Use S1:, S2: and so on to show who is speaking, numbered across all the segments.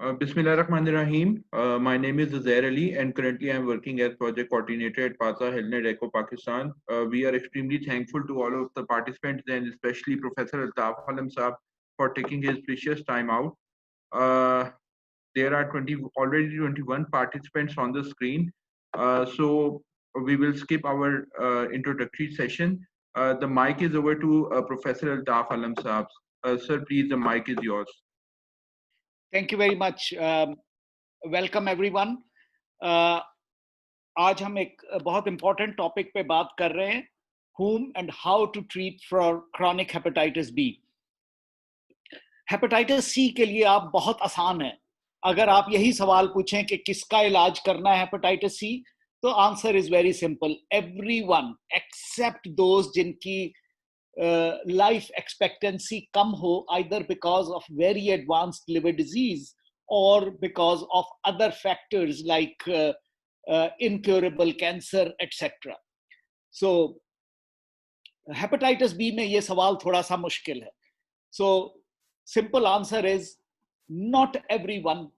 S1: Bismillahirrahmanirrahim. My name is Zair Ali, and currently I am working as project coordinator at PASA HealthNet Eco Pakistan. We are extremely thankful to all of the participants and especially Professor Altaf Alam Saab for taking his precious time out. Uh, there are already 21 participants on the screen, so we will skip our introductory session. The mic is over to Professor Altaf Alam Saab. Sir, please, the mic is yours.
S2: Thank you very much. Welcome everyone. आज हम एक बहुत important topic पे बात कर रहे हैं, whom and how to treat for chronic hepatitis B. Hepatitis C के लिए आप बहुत आसान है. अगर आप यही सवाल पूछें कि किसका इलाज करना है hepatitis C, तो answer is very simple. Everyone except those जिनकी life expectancy कम हो, either because of very advanced liver disease or because of other factors like incurable cancer, etc. So hepatitis B में ये सवाल थोड़ा सा मुश्किल है. So simple answer is not everyone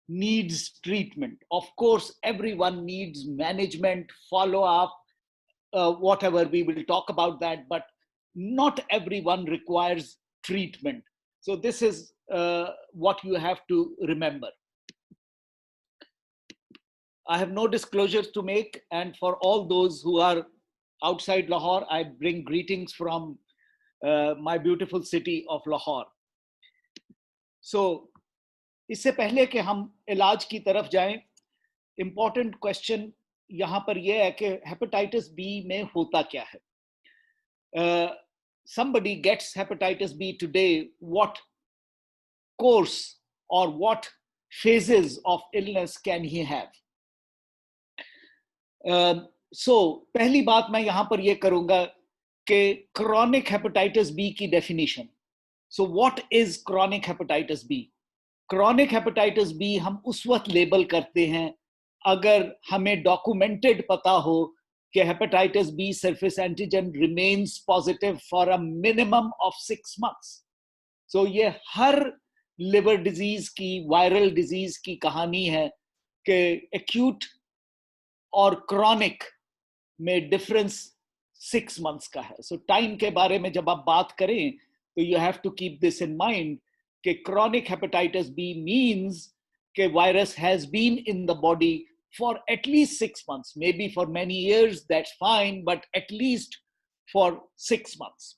S2: needs treatment. Of course, everyone needs management, follow up, whatever, we will talk about that, but not everyone requires treatment. So this is what you have to remember. I have no disclosures to make, and for all those who are outside Lahore, I bring greetings from my beautiful city of Lahore. So इससे पहले कि हम इलाज की तरफ जाएं, important question यहाँ पर ये है कि hepatitis B में होता क्या है? Somebody gets hepatitis B today, what course or what phases of illness can he have? So पहली बात मैं यहाँ पर ये करूँगा कि chronic hepatitis B की definition. So what is chronic hepatitis B? Chronic hepatitis B हम उस वक्त लेबल करते हैं अगर हमें documented पता हो कि hepatitis B surface antigen remains positive for a minimum of 6 months. So ये हर liver disease की, viral disease की कहानी है कि acute और chronic में difference 6 months का है. So time के बारे में जब आप बात करें, तो you have to keep this in mind कि chronic hepatitis B means कि virus has been in the body for at least 6 months, maybe for many years, that's fine, but at least for 6 months.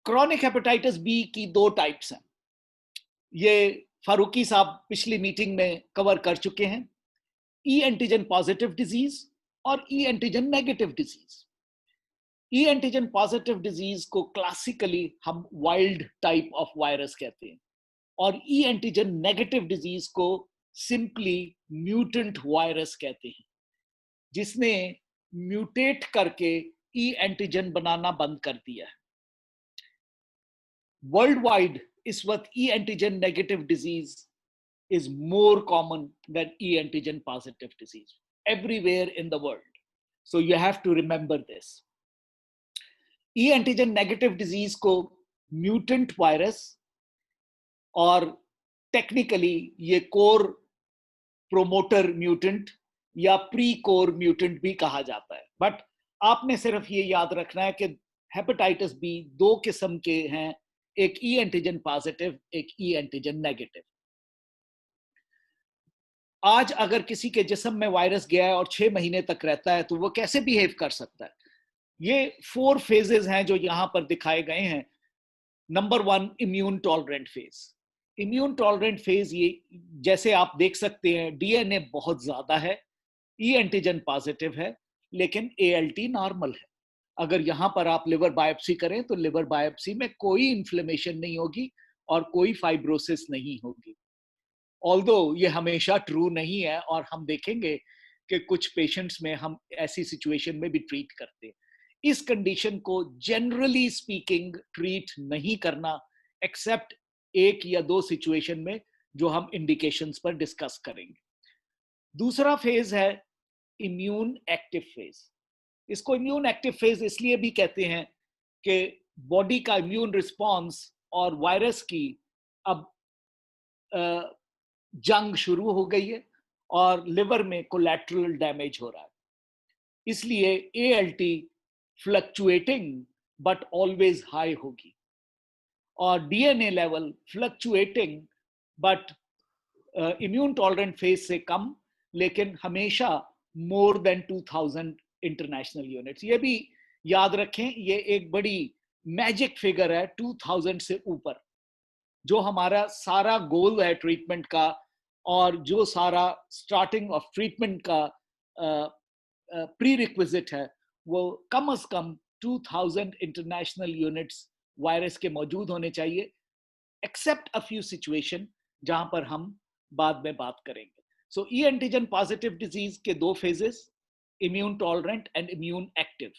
S2: Chronic hepatitis B की दो types हैं. ये फारूकी साहब पिछली meeting में cover कर चुके हैं. E antigen positive disease और E antigen negative disease. E antigen positive disease को classically हम wild type of virus कहते हैं और E antigen negative disease को simply mutant virus कहते हैं, जिसने mutate करके E antigen बनाना बंद कर दिया है. Worldwide इस वक्त E antigen negative disease is more common than E antigen positive disease everywhere in the world. So you have to remember this. E antigen negative disease को mutant virus और technically ये core promoter mutant या pre-core mutant भी कहा जाता है. But आपने सिर्फ ये याद रखना है कि hepatitis B दो किस्म के हैं, एक E antigen positive, एक E antigen negative. आज अगर किसी के जिस्म में वायरस गया है और 6 महीने तक रहता है, तो वो कैसे बिहेव कर सकता है? ये 4 phases हैं जो यहाँ पर दिखाए गए हैं. Number 1, immune tolerant phase. Immune tolerant phase ये जैसे आप देख सकते हैं, DNA बहुत ज़्यादा है, E antigen positive है, लेकिन ALT normal है. अगर यहाँ पर आप liver biopsy करें, तो liver biopsy में कोई inflammation नहीं होगी और कोई fibrosis नहीं होगी. Although ये हमेशा true नहीं है और हम देखेंगे कि कुछ patients में हम ऐसी situation में भी treat करते हैं. इस कंडीशन को जनरली स्पीकिंग ट्रीट नहीं करना, एक्सेप्ट एक या दो सिचुएशन में जो हम इंडिकेशंस पर डिस्कस करेंगे. दूसरा फेज है इम्यून एक्टिव फेज. इसको इम्यून एक्टिव फेज इसलिए भी कहते हैं कि बॉडी का इम्यून रिस्पॉन्स और वायरस की अब जंग शुरू हो गई है और लिवर में कोलैटरल डैमेज हो रहा है। इसलिए ALT fluctuating but always high होगी और DNA level fluctuating but immune tolerant phase से कम, लेकिन हमेशा मोर देन 2000 इंटरनेशनल यूनिट्स। ये भी याद रखें, ये एक बड़ी मैजिक फिगर है 2000 से ऊपर। जो हमारा सारा गोल है ट्रीटमेंट का और जो सारा स्टार्टिंग ऑफ ट्रीटमेंट का प्री रिक्विजिट है, वो कम से कम 2000 इंटरनेशनल यूनिट्स वायरस के मौजूद होने चाहिए, एक्सेप्ट अ फ्यू सिचुएशन जहां पर हम बाद में बात करेंगे। So E antigen positive disease के दो phases, immune tolerant and immune active.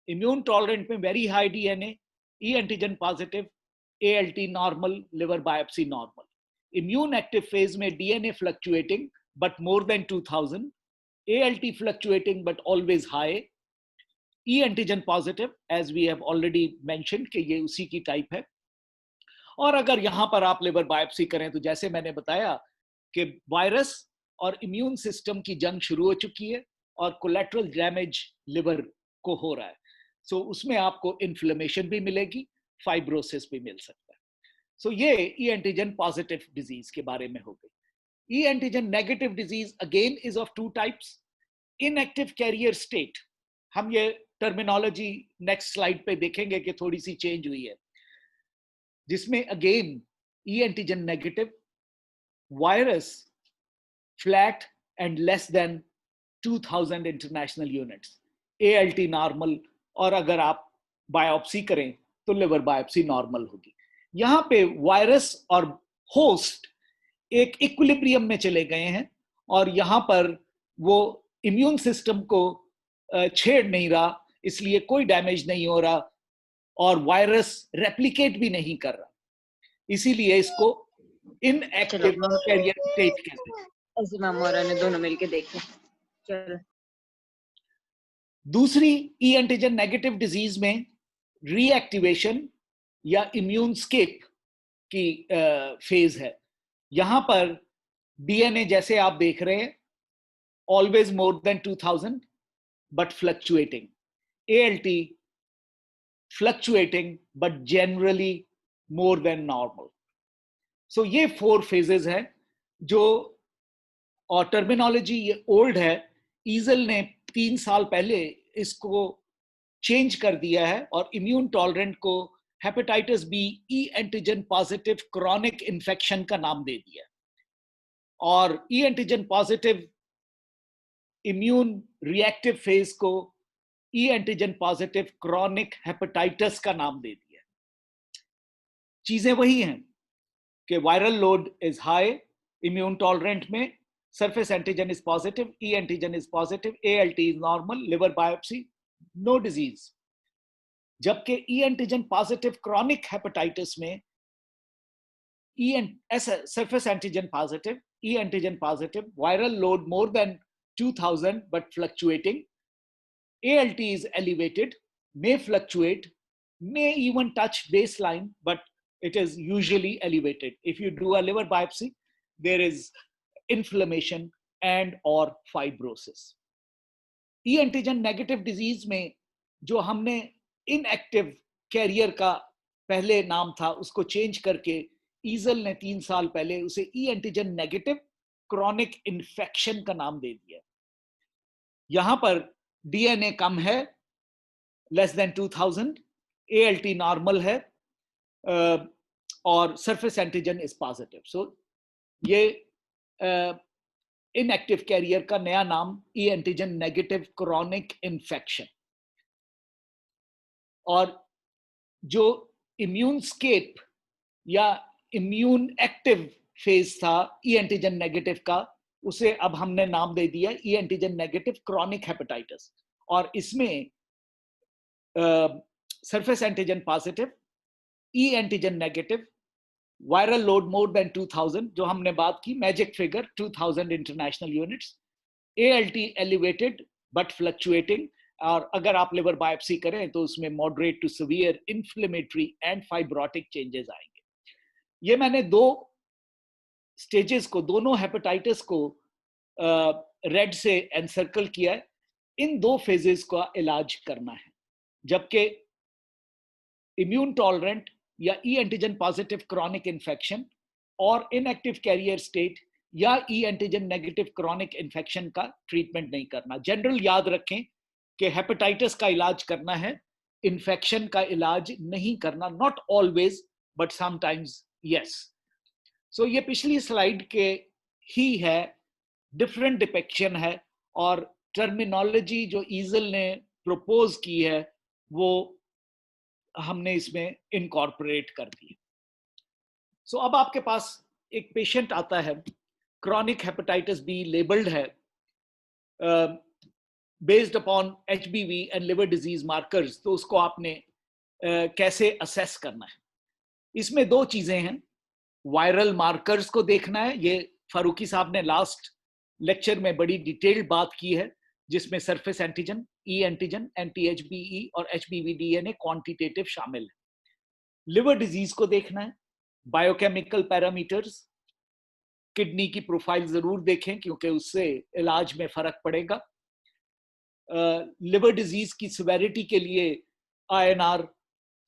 S2: Immune tolerant में very high DNA, E antigen positive, ALT normal, liver biopsy normal. Immune active phase में DNA fluctuating but more than 2000, ALT fluctuating but always high, E antigen positive as we have already mentioned कि ये उसी की type है। और अगर यहां पर आप लिवर बायोप्सी करें तो जैसे मैंने बताया कि वायरस और इम्यून सिस्टम की जंग शुरू हो चुकी है और कोलैटरल डैमेज लिवर को हो रहा है। सो उसमें आपको इन्फ्लेमेशन भी मिलेगी, फाइब्रोसिस भी मिल सकता है। सो ये ई एंटीजन पॉजिटिव डिजीज के बारे में हो गई। E antigen negative disease again is of two types. Inactive carrier state, हम ये टर्मिनोलॉजी नेक्स्ट स्लाइड पे देखेंगे कि थोड़ी सी चेंज हुई है, जिसमें again E antigen negative, virus flat and less than 2000 international units, ALT normal, और अगर आप बायोप्सी करें तो लिवर बायोप्सी नॉर्मल होगी। यहां पे वायरस और होस्ट एक इक्विलिब्रियम में चले गए हैं और यहां पर वो इम्यून सिस्टम को छेड़ नहीं रहा, इसलिए कोई डैमेज नहीं हो रहा और वायरस रेप्लिकेट भी नहीं कर रहा, इसीलिए इसको इनएक्टिव कैरियर स्टेट कहते हैं।
S3: ऐसे मामोरा ने दोनों मिलके देखे। चलो,
S2: दूसरी ई एंटीजन नेगेटिव डिजीज में रीएक्टिवेशन या इम्यून स्केप की फेज है। यहां पर डीएनए जैसे आप देख रहे हैं always more than 2000 but fluctuating, ALT fluctuating but generally more than normal. So ये 4 फेजेस हैं जो, और टर्मिनोलॉजी ये ओल्ड है, ईजल ने 3 साल पहले इसको चेंज कर दिया है और इम्यून टॉलरेंट को hepatitis B E antigen positive chronic infection का नाम दे दिया और E antigen positive immune reactive phase को E antigen positive chronic hepatitis का नाम दे दिया। चीजें वही हैं कि viral load is high, immune tolerant में surface antigen is positive, E antigen is positive, ALT is normal, liver biopsy, no disease. जबकि E antigen positive chronic hepatitis में surface antigen positive, E antigen positive, viral load more than 2000 but fluctuating, ALT is elevated, may fluctuate, may even touch baseline, but it is usually elevated. If you do a liver biopsy, there is inflammation and or fibrosis. E antigen negative disease में जो हमने inactive carrier का पहले नाम था उसको change करके ईजल ने 3 साल पहले उसे E antigen negative chronic infection का नाम दे दिया। यहां पर DNA कम है, less than 2000, ALT नॉर्मल है और surface antigen is positive. So ये इनएक्टिव कैरियर का नया नाम ई एंटीजन नेगेटिव क्रॉनिक इन्फेक्शन। और जो इम्यून स्केप या इम्यून एक्टिव फेज था ई एंटीजन नेगेटिव का, उसे अब हमने नाम दे दिया E antigen negative chronic hepatitis. और इसमें surface antigen positive, E antigen negative, viral load more than 2000, जो हमने बात की magic figure 2000 international units, ALT elevated but fluctuating, और अगर आप लिवर बायोप्सी करें तो उसमें moderate to severe inflammatory and fibrotic changes आएंगे। ये मैंने 2 स्टेजेस को, दोनों हेपेटाइटिस को रेड से एनसर्कल किया है। इन 2 फेजेस का इलाज करना है, जबकि इम्यून टॉलरेंट या ई एंटीजन पॉजिटिव क्रॉनिक इन्फेक्शन और इनएक्टिव कैरियर स्टेट या ई एंटीजन नेगेटिव क्रॉनिक इन्फेक्शन का ट्रीटमेंट नहीं करना। जनरल याद रखें कि हेपेटाइटिस का इलाज करना है, इन्फेक्शन का इलाज नहीं करना। Not always but sometimes yes. So ये पिछली स्लाइड के ही है, डिफरेंट डिपिक्शन है, और टर्मिनोलॉजी जो ईजल ने प्रपोज की है वो हमने इसमें इनकॉर्पोरेट कर दी। सो अब आपके पास एक पेशेंट आता है, क्रॉनिक हेपेटाइटिस बी लेबल्ड है, based upon HBV and liver disease markers. तो उसको आपने कैसे असेस करना है? इसमें 2 चीजें हैं। वायरल मार्कर्स को देखना है, ये फारूकी साहब ने लास्ट लेक्चर में बड़ी डिटेल्ड बात की है, जिसमें surface antigen, E antigen, anti-HBE और HBV DNA क्वांटिटेटिव शामिल है। लिवर डिजीज को देखना है, बायोकेमिकल पैरामीटर्स, किडनी की प्रोफाइल जरूर देखें क्योंकि उससे इलाज में फर्क पड़ेगा। लिवर डिजीज की सिवेरिटी के लिए INR,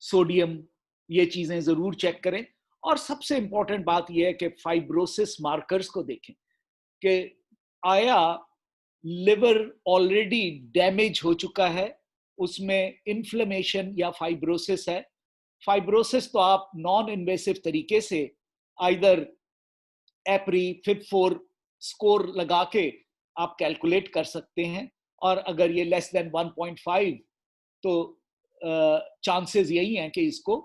S2: सोडियम, ये चीजें जरूर चेक करें। और सबसे इंपॉर्टेंट बात यह है कि फाइब्रोसिस मार्कर्स को देखें कि आया लिवर ऑलरेडी डैमेज हो चुका है, उसमें इन्फ्लेमेशन या फाइब्रोसिस है। फाइब्रोसिस तो आप नॉन इन्वेसिव तरीके से आइदर एप्री FIB-4 स्कोर लगा के आप कैलकुलेट कर सकते हैं, और अगर ये लेस देन 1.5 तो चांसेस यही हैं कि इसको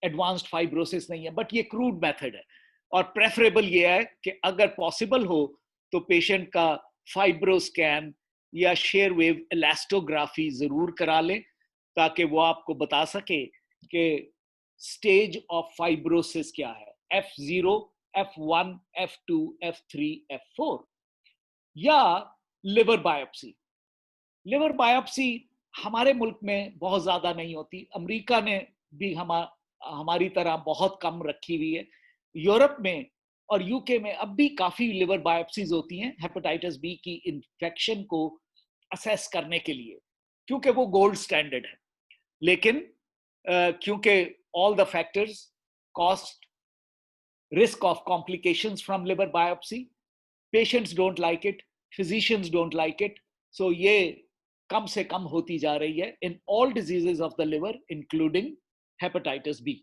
S2: एडवांस्ड फाइब्रोसिस नहीं है, बट ये क्रूड मेथड है। और प्रेफरेबल ये है कि अगर पॉसिबल हो तो पेशेंट का फाइब्रोस्कैन या शेयर वेव इलास्टोग्राफी जरूर करा लें, ताकि वो आपको बता सके कि स्टेज ऑफ फाइब्रोसिस क्या है, F0, F1, F2, F3, F4। या लिवर बायोप्सी। लिवर बायोप्सी हमारे मुल्क में बहुत ज्यादा नहीं होती, अमेरिका ने भी हमारी तरह बहुत कम रखी हुई है। यूरोप में और यूके में अब भी काफी लिवर बायोप्सीज होती हैं हेपेटाइटिस बी की इन्फेक्शन को असेस करने के लिए, क्योंकि वो गोल्ड स्टैंडर्ड है। लेकिन क्योंकि all the factors, cost, risk of complications from liver biopsy, patients don't like it, physicians don't like it, so ये कम से कम होती जा रही है in all diseases of the liver including hepatitis B।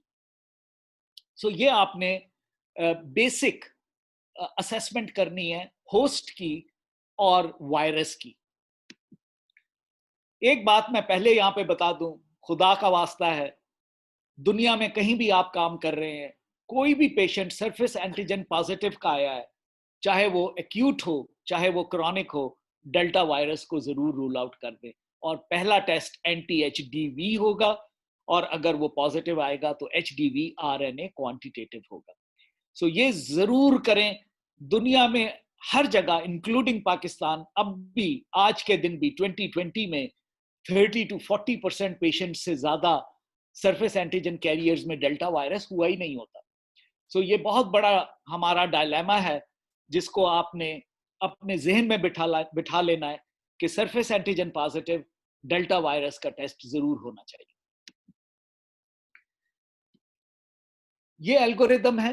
S2: so ये आपने बेसिक असेसमेंट करनी है होस्ट की और वायरस की। एक बात मैं पहले यहां पे बता दूं, खुदा का वास्ता है, दुनिया में कहीं भी आप काम कर रहे हैं, कोई भी पेशेंट सरफेस एंटीजन पॉजिटिव का आया है, चाहे वो एक्यूट हो चाहे वो क्रॉनिक हो, डेल्टा वायरस को जरूर रूल आउट कर दें। और पहला टेस्ट anti-HDV होगा, और अगर वो पॉजिटिव आएगा तो HDV RNA क्वांटिटेटिव होगा। सो ये जरूर करें। दुनिया में हर जगह इंक्लूडिंग पाकिस्तान, अब भी आज के दिन भी 2020 में 30 to 40% पेशेंट से ज्यादा सरफेस एंटीजन कैरियर्स में डेल्टा वायरस हुआ ही नहीं होता। सो ये बहुत बड़ा हमारा डायलेमा है, जिसको आपने अपने जहन में बिठा लेना है कि surface antigen positive delta virus का टेस्ट जरूर होना चाहिए। ये एल्गोरिदम है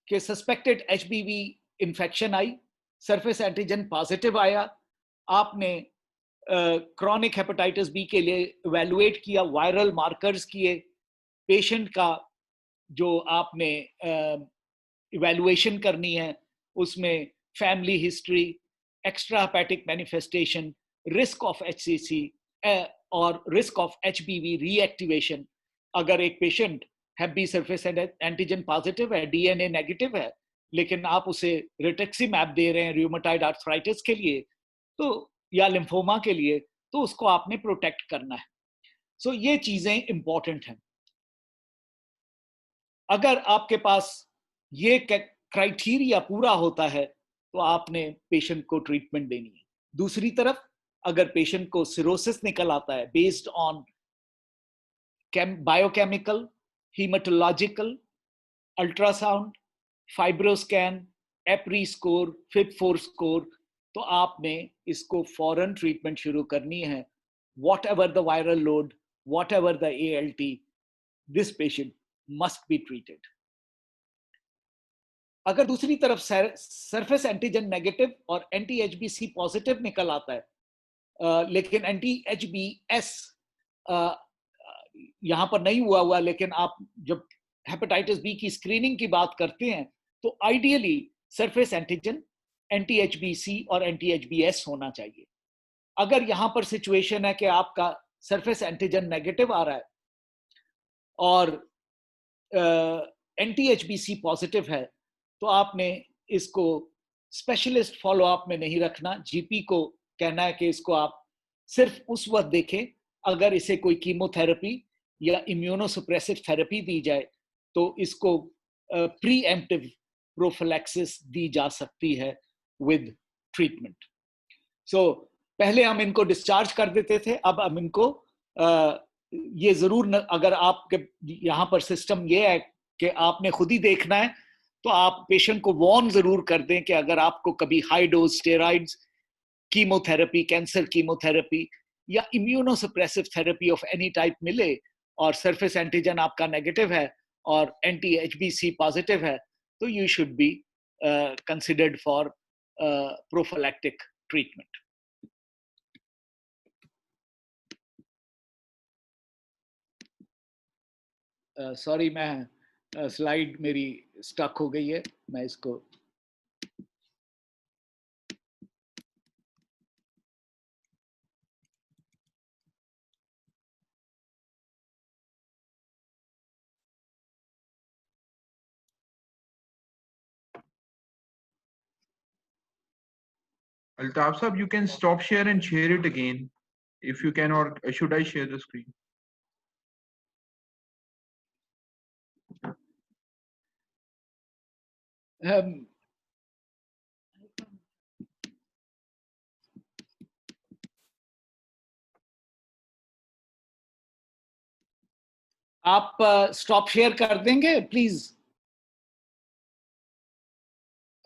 S2: कि सस्पेक्टेड HBV इन्फेक्शन आई, सरफेस एंटीजन पॉजिटिव आया, आपने क्रॉनिक हेपेटाइटिस बी के लिए इवैल्यूएट किया, वायरल मार्कर्स किए, पेशेंट का जो आपने इवैल्यूएशन करनी है उसमें family history, extra hepatic manifestation, risk of HCC और रिस्क ऑफ HBV रीएक्टिवेशन। अगर एक patient happy surface antigen positive है, DNA नेगेटिव है, लेकिन आप उसे रिटक्सीमैब दे रहे हैं रूमेटॉइड आर्थराइटिस के लिए तो या लिम्फोमा के लिए, तो उसको आपने प्रोटेक्ट करना है। सो ये चीजें इंपॉर्टेंट हैं। अगर आपके पास ये क्राइटेरिया पूरा होता है तो आपने पेशेंट को ट्रीटमेंट देनी है। दूसरी तरफ अगर पेशेंट को सिरोसिस निकल आता है based on biochemical, haematological, ultrasound, fibroscan, APRI score, FIB-4 score, तो आपने इसको फौरन ट्रीटमेंट शुरू करनी है. Whatever the viral load, whatever the ALT, this patient must be treated. अगर दूसरी तरफ सरफेस एंटीजन नेगेटिव और anti-HBC पॉजिटिव निकल आता है, लेकिन anti-HBS यहां पर नहीं हुआ, लेकिन आप जब हेपेटाइटिस बी की स्क्रीनिंग की बात करते हैं तो आइडियली सरफेस एंटीजन, anti-HBC और anti-HBS होना चाहिए. अगर यहां पर सिचुएशन है कि आपका सरफेस एंटीजन नेगेटिव आ रहा है और anti-HBC पॉजिटिव है, तो आपने इसको स्पेशलिस्ट फॉलोअप में नहीं रखना. जीपी को कहना है कि इसको आप सिर्फ उस वक्त देखें अगर इसे कोई कीमोथेरेपी या इम्यूनोसुप्रेसिव थेरेपी दी जाए तो इसको प्रीएम्प्टिव प्रोफिलैक्सिस दी जा सकती है विद ट्रीटमेंट. सो पहले हम इनको डिस्चार्ज कर देते थे, अब हम इनको ये जरूर अगर आपके यहाँ पर सिस्टम ये है कि आपने खुद ही देखना है तो आप पेशेंट को वार्न जरूर कर दें कि अगर आपको कभी high dose steroids, chemotherapy, cancer chemotherapy या immunosuppressive therapy of any type मिले और सरफेस एंटीजन आपका नेगेटिव है और anti-HBC पॉजिटिव है, तो you should be considered for prophylactic treatment. Sorry, मैं स्लाइड मेरी स्टक हो गई है, मैं इसको
S1: Altaf sir, you can stop share and share it again if you can, or should I share the screen?
S2: आप स्टॉप शेयर कर देंगे प्लीज.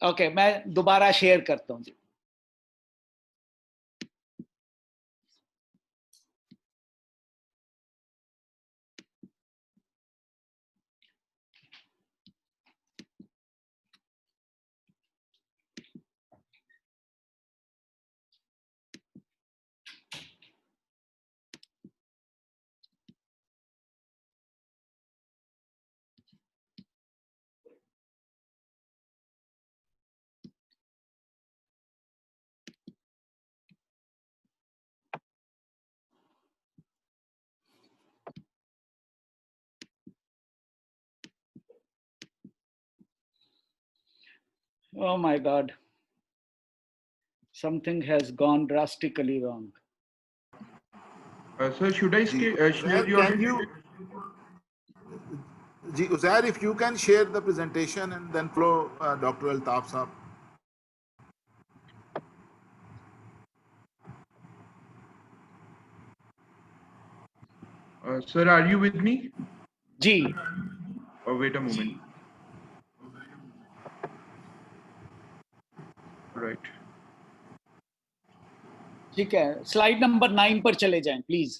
S2: ओके, मैं दोबारा शेयर करता हूं जी. Oh my God. Something has gone drastically wrong.
S1: Sir, should I share your...
S4: Can you, Uzair, if you can share the presentation and then follow Dr. Altaf Saab.
S1: Sir, are you with me?
S2: Ji.
S1: Oh, wait a moment. Right.
S2: ठीक है, slide number 9 पर चले जाएं please.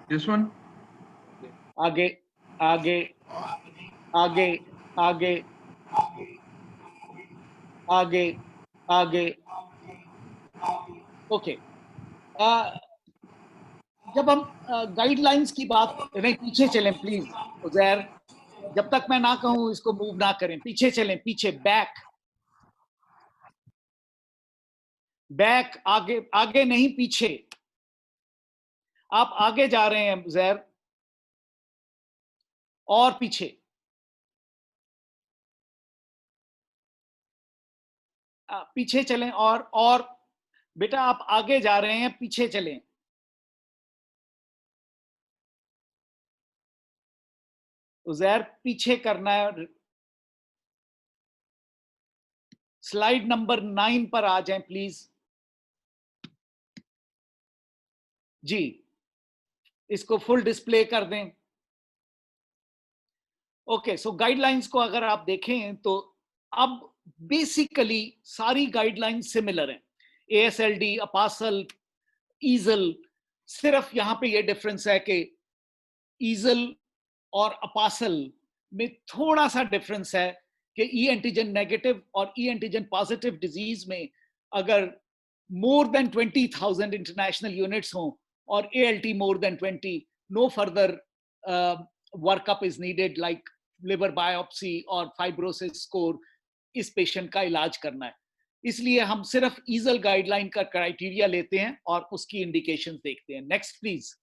S1: This one?
S2: आगे आगे आगे आगे आगे आगे. ओके, जब हम गाइडलाइंस की बात करें, पीछे चलें प्लीज उजैर. जब तक मैं ना कहूं इसको मूव ना करें, पीछे चलें, पीछे, बैक बैक, आगे आगे नहीं पीछे. आप आगे जा रहे हैं उजैर, और पीछे. पीछे चलें, और बेटा आप आगे जा रहे हैं, पीछे चलें. उजैर पीछे करना है. स्लाइड नंबर 9 पर आ जाएं प्लीज जी. इसको फुल डिस्प्ले कर दें. ओके, सो गाइडलाइंस को अगर आप देखें तो अब बेसिकली सारी गाइडलाइंस सिमिलर हैं, ASLD, अपासल, ईजल। सिर्फ यहां पे ये डिफरेंस है कि ईजल और अपासल में थोड़ा सा डिफरेंस है कि ई एंटीजन नेगेटिव और ई एंटीजन पॉजिटिव डिजीज में अगर मोर देन 20,000 इंटरनेशनल यूनिट्स हों और ALT more than 20, no further workup is needed like liver biopsy और फाइब्रोसिस स्कोर इस पेशेंट का इलाज करना है। इसलिए हम सिर्फ ईजल गाइडलाइन का क्राइटेरिया लेते हैं और उसकी इंडिकेशंस देखते हैं। Next please.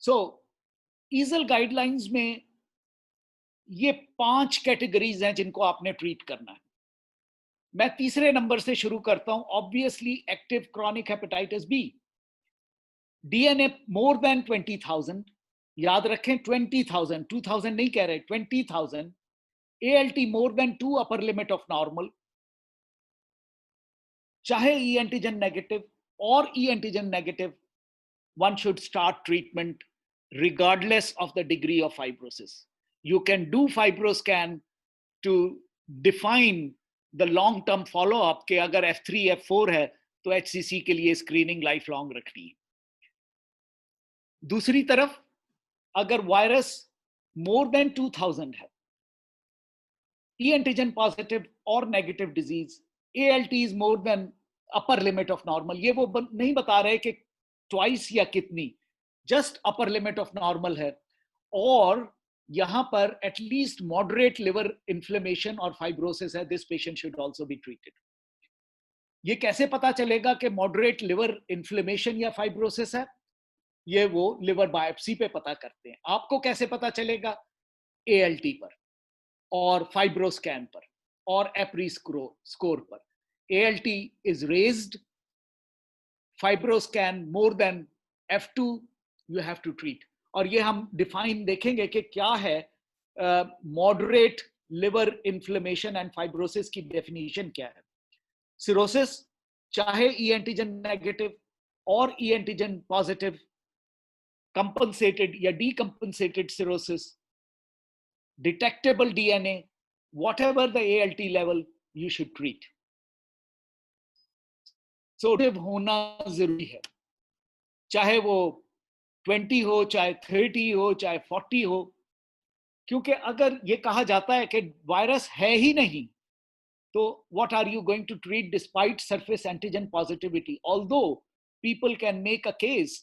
S2: सो ईजल गाइडलाइंस में ये 5 कैटेगरीज हैं जिनको आपने ट्रीट करना है। मैं तीसरे नंबर से शुरू करता हूं। Obviously active chronic hepatitis B, DNA more than 20,000, याद रखें 20,000, 2,000 नहीं कह रहे, 20,000। ALT more then 2 upper limit of normal, चाहे ई एंटीजन नेगेटिव और E antigen negative, one should start treatment regardless of the degree of fibrosis. You can do fibroscan to define the long term follow up कि अगर F3 F4 है तो HCC के लिए screening life long रखनी है। दूसरी तरफ अगर वायरस मोर देन 2000 है, ई एंटीजन पॉजिटिव और negative disease, ALT is more then upper limit of normal, ये वो नहीं बता रहे कि ट्वाइस या कितनी, just upper limit of normal है, और यहां पर एटलीस्ट मॉडरेट लिवर इन्फ्लेमेशन और फाइब्रोसिस है, this patient should also be treated. ये कैसे पता चलेगा कि मॉडरेट लिवर इन्फ्लेमेशन या फाइब्रोसिस है? ये वो लिवर बायोप्सी पे पता करते हैं। आपको कैसे पता चलेगा? ALT पर और फाइब्रोस्कैन पर और एप्री स्कोर पर। ALT is raised, fibroscan more than F2, you have to treat। और ये हम डिफाइन देखेंगे कि क्या है moderate liver inflammation and fibrosis की डेफिनेशन क्या है। सिरोसिस, चाहे ई एंटीजन नेगेटिव और ई एंटीजन पॉजिटिव, कंपनसेटेड या decompensated cirrhosis, detectable DNA, whatever the ALT level, you should treat। So होना जरूरी है, चाहे वो 20 हो, चाहे 30 हो, चाहे 40 हो, क्योंकि अगर ये कहा जाता है कि वायरस है ही नहीं तो what are you going to treat despite surface antigen positivity? Although people can make a case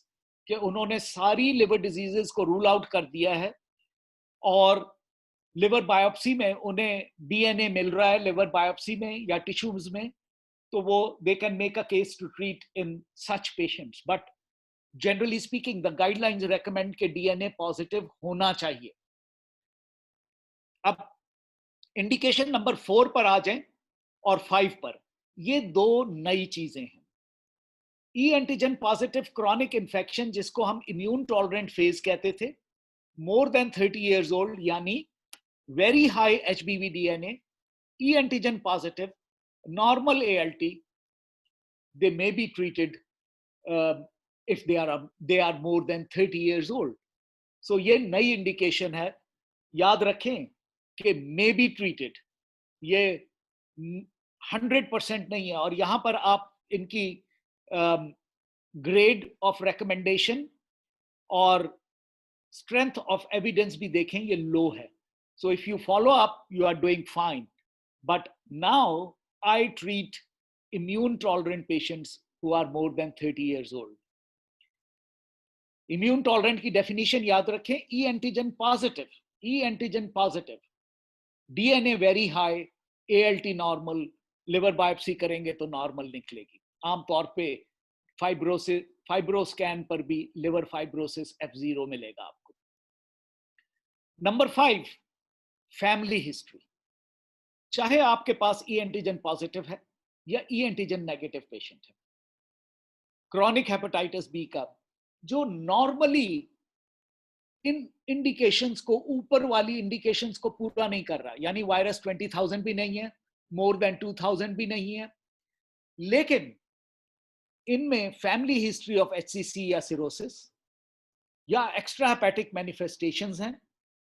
S2: कि उन्होंने सारी लिवर डिजीजेस को रूल आउट कर दिया है और लिवर बायोप्सी में उन्हें DNA मिल रहा है लिवर बायोप्सी में या टिश्यूज में, तो वो they can make a case to treat in such patients, but generally speaking the guidelines recommend कि DNA पॉजिटिव होना चाहिए। अब इंडिकेशन नंबर 4 पर आ जाएं और 5 पर। ये दो नई चीजें हैं। ई एंटीजन पॉजिटिव क्रॉनिक इन्फेक्शन, जिसको हम इम्यून टॉलरेंट फेज कहते थे, मोर देन 30 इयर्स ओल्ड, यानी very high HBV DNA, E antigen positive, normal ALT, they may be treated if they are more than 30 years old। So ये नई indication है, याद रखें कि may be treated, ये 100% नहीं है। और यहां पर आप इनकी ग्रेड ऑफ रिकमेंडेशन और स्ट्रेंथ ऑफ एविडेंस भी देखें, ये लो है। So if you follow up you are doing fine, but now I treat immune tolerant patients who are more than 30 years old। immune tolerant की definition याद रखें, e antigen positive, DNA very high, ALT normal, liver biopsy करेंगे तो normal निकलेगी। आमतौर पे fibroscan पर भी liver fibrosis F0 मिलेगा आपको। Number 5, family history. चाहे आपके पास ई एंटीजन पॉजिटिव है या ई एंटीजन नेगेटिव पेशेंट है, क्रॉनिक हेपेटाइटिस बी का जो नॉर्मली इन इंडिकेशंस को, ऊपर वाली इंडिकेशंस को पूरा नहीं कर रहा, यानी वायरस 20,000 भी नहीं है, मोर देन 2,000 भी नहीं है, लेकिन इनमें फैमिली हिस्ट्री ऑफ HCC या सिरोसिस, या एक्स्ट्रा हेपेटिक मैनिफेस्टेशंस हैं,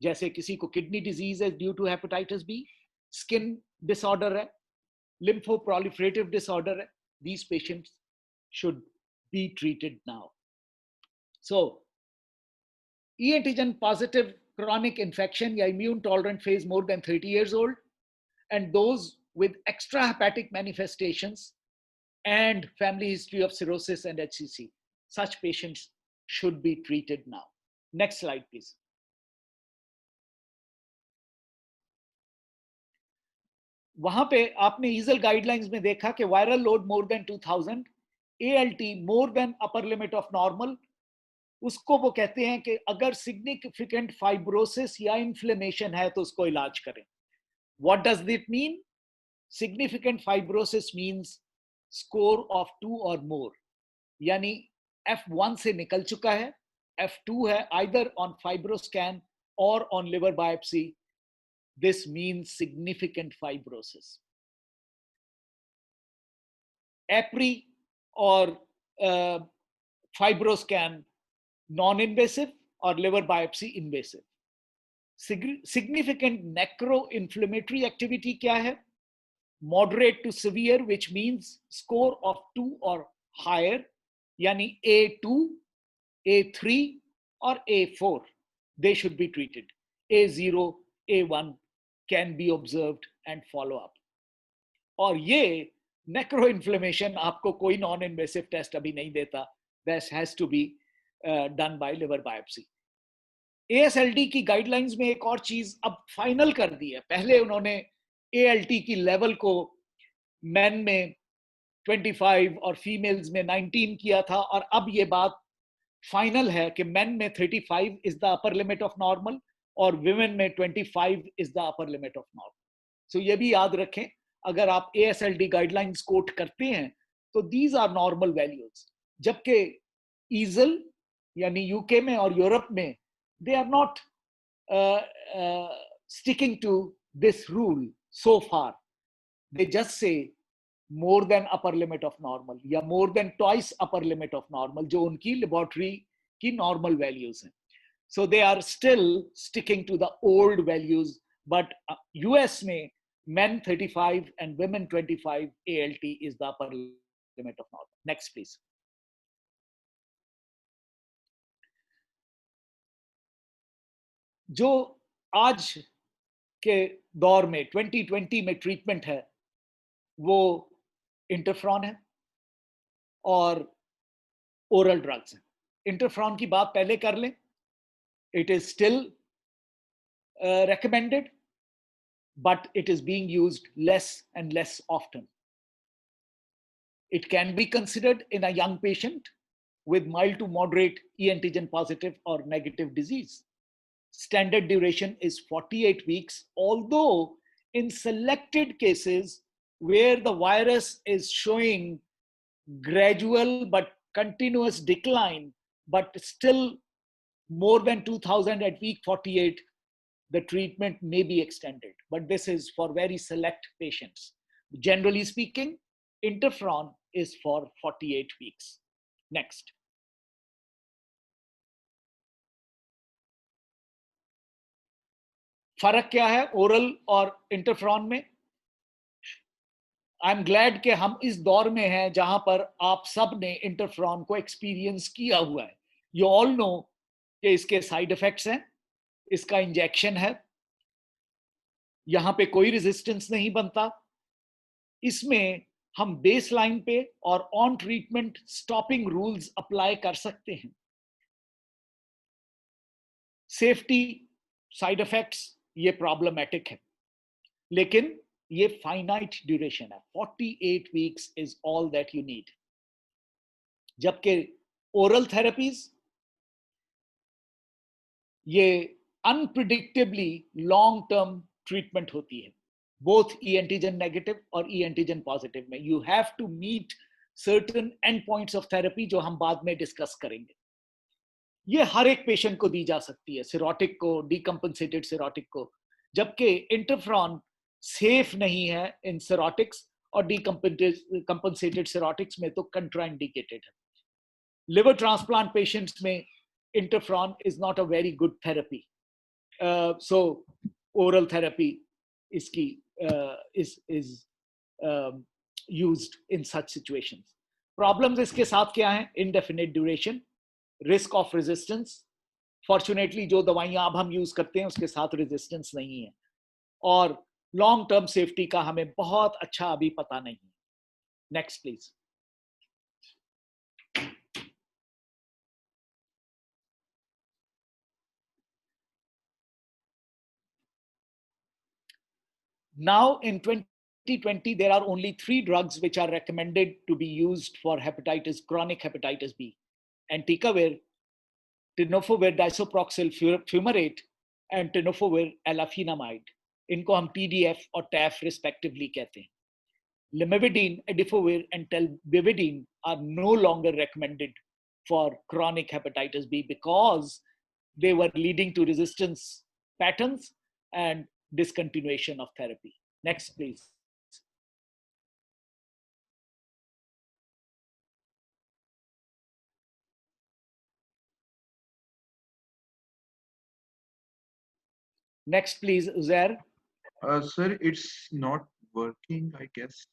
S2: जैसे किसी को किडनी डिजीज है due to hepatitis B, skin disorder है, lymphoproliferative disorder है, these patients should be treated now. So E antigen positive chronic infection या immune tolerant phase more than 30 years old, and those with extra hepatic manifestations and family history of cirrhosis and HCC, such patients should be treated now. Next slide, please. वहां पे आपने ईजल guidelines में देखा कि viral load more than 2000, ALT more than upper limit of normal, उसको वो कहते हैं कि अगर सिग्निफिकेंट फाइब्रोसिस या इन्फ्लेमेशन है तो उसको इलाज करें. What does that mean? Significant fibrosis means score of 2 और मोर, यानी F1 से निकल चुका है, F2 है either on fibroscan or on liver biopsy. This means significant fibrosis. APRI or fibroscan non-invasive or liver biopsy invasive. Significant necro-inflammatory activity क्या है? Moderate to severe, which means score of 2 or higher, यानी A2, A3 or A4. They should be treated. A0, A1 can be observed and follow up. और ये नेक्रो inflammation आपको कोई non invasive test अभी नहीं देता. This has to be done by liver biopsy. ASLD की guidelines में एक और चीज अब फाइनल कर दी है. पहले उन्होंने ALT की लेवल को मेन में 25 और फीमेल्स में 19 किया था, और अब ये बात फाइनल है कि मेन में 35 is the upper limit of normal और विमेन में 25 is the upper limit of normal. So ये भी याद रखें, अगर आप ASLD गाइडलाइंस कोट करते हैं तो दीज आर नॉर्मल वैल्यूज, जबकि ईजल यानी यूके में और यूरोप में they are not sticking to this rule so far. They just say more than upper limit of normal या more than twice upper limit of normal, जो उनकी laboratory की normal values हैं. So they are still sticking to the old values, but US में men 35 and women 25 ALT is the upper limit of normal. Next, please. जो आज के दौर में 2020 में ट्रीटमेंट है वो इंटरफ्रॉन है और ओरल ड्रग्स है. इंटरफ्रॉन की बात पहले कर लें. It is still recommended, but it is being used less and less often. It can be considered in a young patient with mild to moderate E antigen positive or negative disease. Standard duration is 48 weeks, although in selected cases where the virus is showing gradual but continuous decline, but still more than 2000 at week 48, the treatment may be extended, but this is for very select patients. Generally speaking, interferon is for 48 weeks. Next. फर्क क्या है oral और इंटरफ्रॉन में? I am glad कि हम इस दौर में हैं जहां पर आप सब ने इंटरफ्रॉन को एक्सपीरियंस किया हुआ है. यू ऑल नो कि इसके साइड इफेक्ट्स हैं, इसका इंजेक्शन है, यहां पे कोई रेजिस्टेंस नहीं बनता. इसमें हम बेस लाइन पे और on treatment stopping rules apply कर सकते हैं. सेफ्टी, साइड इफेक्ट्स ये प्रॉब्लमेटिक है, लेकिन ये फाइनाइट ड्यूरेशन है. 48 weeks is all that you need. जबकि ओरल थेरेपीज ये अनप्रिडिक्टेबली लॉन्ग टर्म ट्रीटमेंट होती है, बोथ ई एंटीजन नेगेटिव और ई एंटीजन पॉजिटिव में. You have to meet certain end points of therapy जो हम बाद में डिस्कस करेंगे. ये हर एक पेशेंट को दी जा सकती है, सिरोटिक को, डीकम्पनसेटेड सिरोटिक को, जबकि इंटरफ्रॉन सेफ नहीं है इन सिरोटिक्स और डीकम्पनसेटेड सिरोटिक्स में तो कंट्राइंडिकेटेड है. लिवर ट्रांसप्लांट पेशेंट्स में interferon is not a very good therapy. So oral therapy is used in such situations. Problems इसके साथ क्या हैं? Indefinite duration, risk of resistance. Fortunately जो दवाइयां अब हम यूज करते हैं उसके साथ resistance नहीं है, और long term safety का हमें बहुत अच्छा अभी पता नहीं है. Next please. Now in 2020, there are only 3 drugs which are recommended to be used for chronic hepatitis B: entecavir, tenofovir disoproxil fumarate, and tenofovir alafenamide. इनको हम TDF और TAF respectively कहते हैं. Lamivudine, Adifovir, and Telbivudine are no longer recommended for chronic hepatitis B because they were leading to resistance patterns and discontinuation of therapy. Next, please. Next, please, Uzair.
S1: Sir, it's not working, I guess.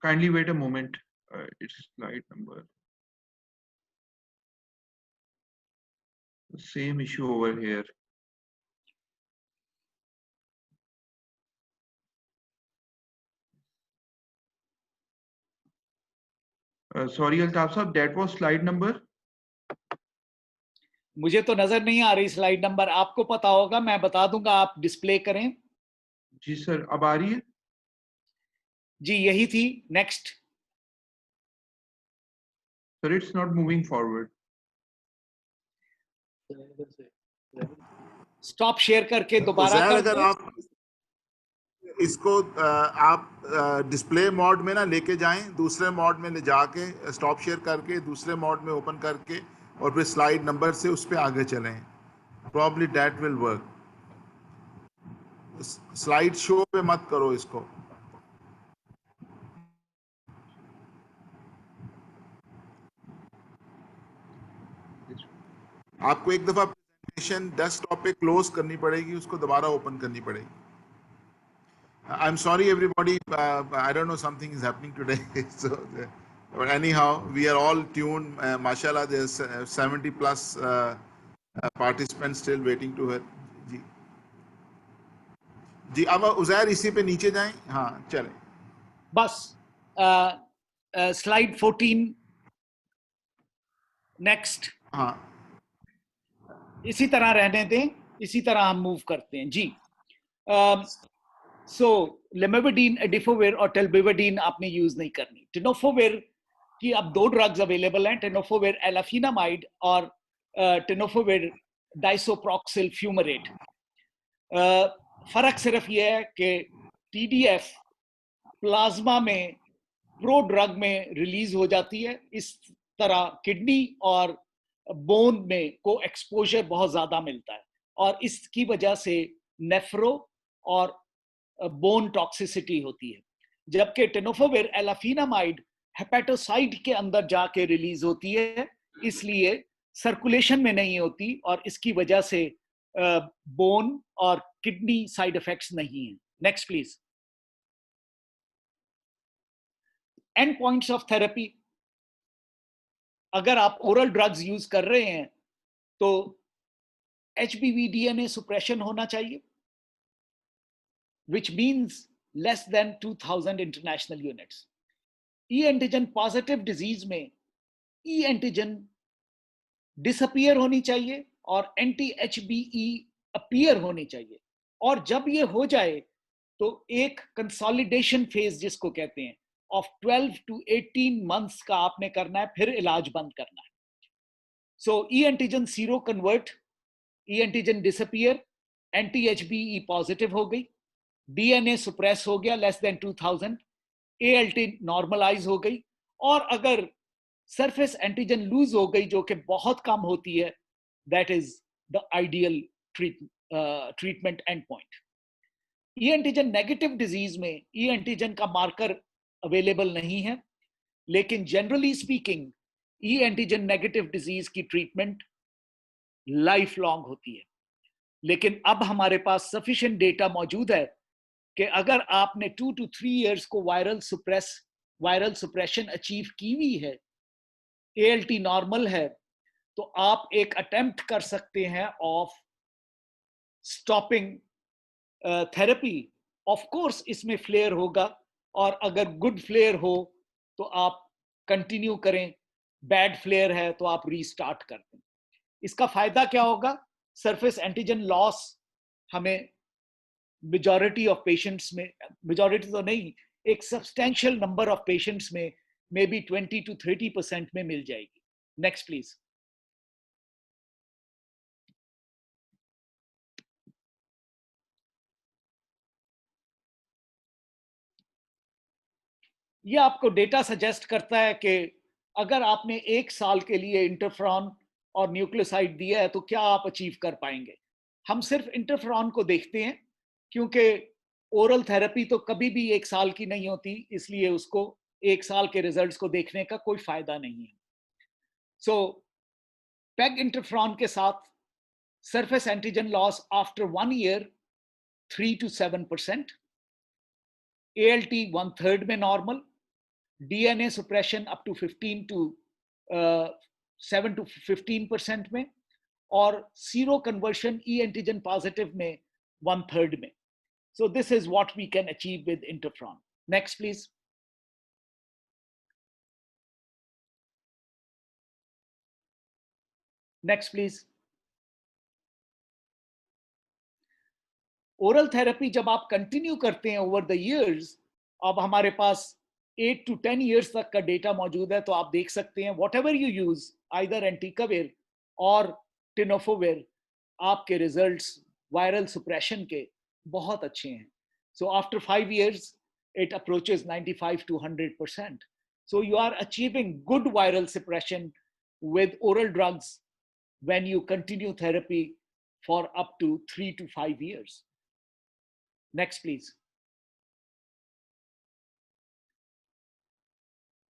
S1: Kindly wait a moment. It's slide number. Same issue over here. Sorry, Altaf Sahab, that was slide number.
S2: मुझे तो नजर नहीं आ रही slide number, आपको पता होगा, मैं बता दूंगा, आप डिस्प्ले करें.
S1: जी सर, अब आ रही है?
S2: जी यही थी. Next.
S1: Sir, it's not moving forward.
S2: Stop share करके दोबारा कर
S4: अगर
S2: दो.
S4: आप इसको आप डिस्प्ले मोड में ना लेके जाएं, दूसरे मोड में ले जाके स्टॉप शेयर करके दूसरे मोड में ओपन करके और फिर स्लाइड नंबर से उस पे आगे चलें. Probably that will work. Slide show पे मत करो इसको. आपको एक दफा प्रेजेंटेशन डेस्कटॉप पे क्लोज करनी पड़ेगी, उसको दोबारा ओपन करनी पड़ेगी. I'm sorry everybody, I don't know, something is happening today. So, but anyhow, we are all tuned. Mashallah, there's 70 plus participants still waiting to hear. जी जी, अब उज़ैर इसी पे नीचे जाएं. हाँ चलें.
S2: बस स्लाइड 14. नेक्स्ट.
S4: हाँ,
S2: इसी तरह रहने दें, इसी तरह हम मूव करते हैं जी. सो लेमेविडीन, एडिफोविर और टेल्बिविडीन आपने यूज नहीं करनी. टेनोफोविर की अब 2 ड्रग्स अवेलेबल हैं, टेनोफोविर एलाफेनामाइड और टेनोफोविर डाइसोप्रोक्सिल फ्यूमरेट. फर्क सिर्फ ये है कि TDF प्लाज्मा में प्रो ड्रग में रिलीज हो जाती है, इस तरह किडनी और बोन में को एक्सपोजर बहुत ज्यादा मिलता है और इसकी वजह से नेफ्रो और बोन टॉक्सिसिटी होती है. जबकि टेनोफोविर एलाफेनामाइड हेपेटोसाइट के अंदर जाके रिलीज होती है, इसलिए सर्कुलेशन में नहीं होती और इसकी वजह से बोन और किडनी साइड इफेक्ट्स नहीं है. Next please. And points of therapy. अगर आप ओरल ड्रग्स यूज कर रहे हैं तो HBV DNA सुप्रेशन होना चाहिए, which means less than 2000 international units. E antigen positive disease में E antigen disappear होनी चाहिए और anti-HBe appear होनी चाहिए. और जब ये हो जाए तो एक कंसोलिडेशन फेज जिसको कहते हैं of 12 to 18 months का आपने करना है, फिर इलाज बंद करना है. So E antigen zero convert, E antigen disappear, anti-HBe positive हो गई, DNA सुप्रेस हो गया लेस देन 2000, ALT नॉर्मलाइज हो गई, और अगर सरफेस एंटीजन लूज हो गई जो कि बहुत कम होती है, that is the ideal treatment and point. E antigen negative disease में ई एंटीजन का मार्कर अवेलेबल नहीं है, लेकिन जनरली स्पीकिंग ई एंटीजन नेगेटिव डिजीज की ट्रीटमेंट लाइफ लॉन्ग होती है, लेकिन अब हमारे पास सफिशिएंट डेटा मौजूद है कि अगर आपने 2 to 3 years को वायरल सुप्रेशन अचीव की हुई है, ALT नॉर्मल है, तो आप एक अटेम्प्ट कर सकते हैं of stopping therapy. Of course इसमें फ्लेयर होगा, और अगर गुड फ्लेयर हो तो आप कंटिन्यू करें, बैड फ्लेयर है तो आप रीस्टार्ट कर दें। इसका फायदा क्या होगा? सरफेस एंटीजन लॉस हमें मेजॉरिटी ऑफ पेशेंट्स में, मेजॉरिटी तो नहीं, एक सब्सटेंशियल नंबर ऑफ पेशेंट्स में मे बी 20 to 30% में मिल जाएगी। Next please. ये आपको डेटा सजेस्ट करता है कि अगर आपने 1 साल के लिए इंटरफेरॉन और न्यूक्लियोसाइड दिया है तो क्या आप अचीव कर पाएंगे। हम सिर्फ इंटरफेरॉन को देखते हैं क्योंकि ओरल थेरेपी तो कभी भी 1 साल की नहीं होती, इसलिए उसको 1 साल के रिजल्ट्स को देखने का कोई फायदा नहीं है। सो पेग इंटरफेरॉन के साथ surface antigen loss after 1 year 3 to 7%, ALT 1/3 में normal, DNA suppression up to 7 to 15% में, और seroconversion E antigen positive में 1/3 में। So this is what we can achieve with interferon. Next, please. Next, please. Oral therapy जब आप continue करते हैं over the years, अब हमारे पास 8 to 10 years तक का डेटा मौजूद है, तो आप देख सकते हैं whatever you use, either entecavir और टेनोफोवेर, आपके रिजल्ट्स वायरल सुप्रेशन के बहुत अच्छे हैं। So after 5 years it approaches 95 to 100%. So you are achieving good viral suppression with oral drugs when you continue therapy for up to 3 to 5 years. Next, please.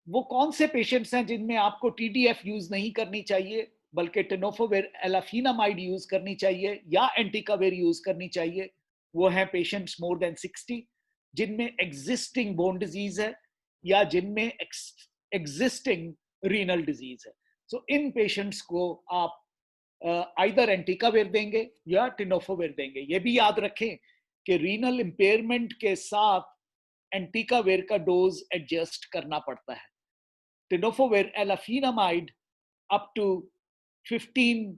S2: वो कौन से patients हैं जिनमें आपको TDF यूज नहीं करनी चाहिए, बल्कि टेनोफोवेर एलाफिनामाइड यूज करनी चाहिए या एंटीकावेर यूज करनी चाहिए? वो हैं पेशेंट्स मोर देन 60 जिनमें एग्जिस्टिंग बोन डिजीज है या जिनमें एग्जिस्टिंग रीनल डिजीज है। सो इन पेशेंट्स को आप आइदर एंटीकावेर देंगे या टेनोफोवेर देंगे। ये भी याद रखें कि रीनल इंपेयरमेंट के साथ एंटीकावेर का डोज एडजस्ट करना पड़ता है। Tenofovir alafenamide up to 15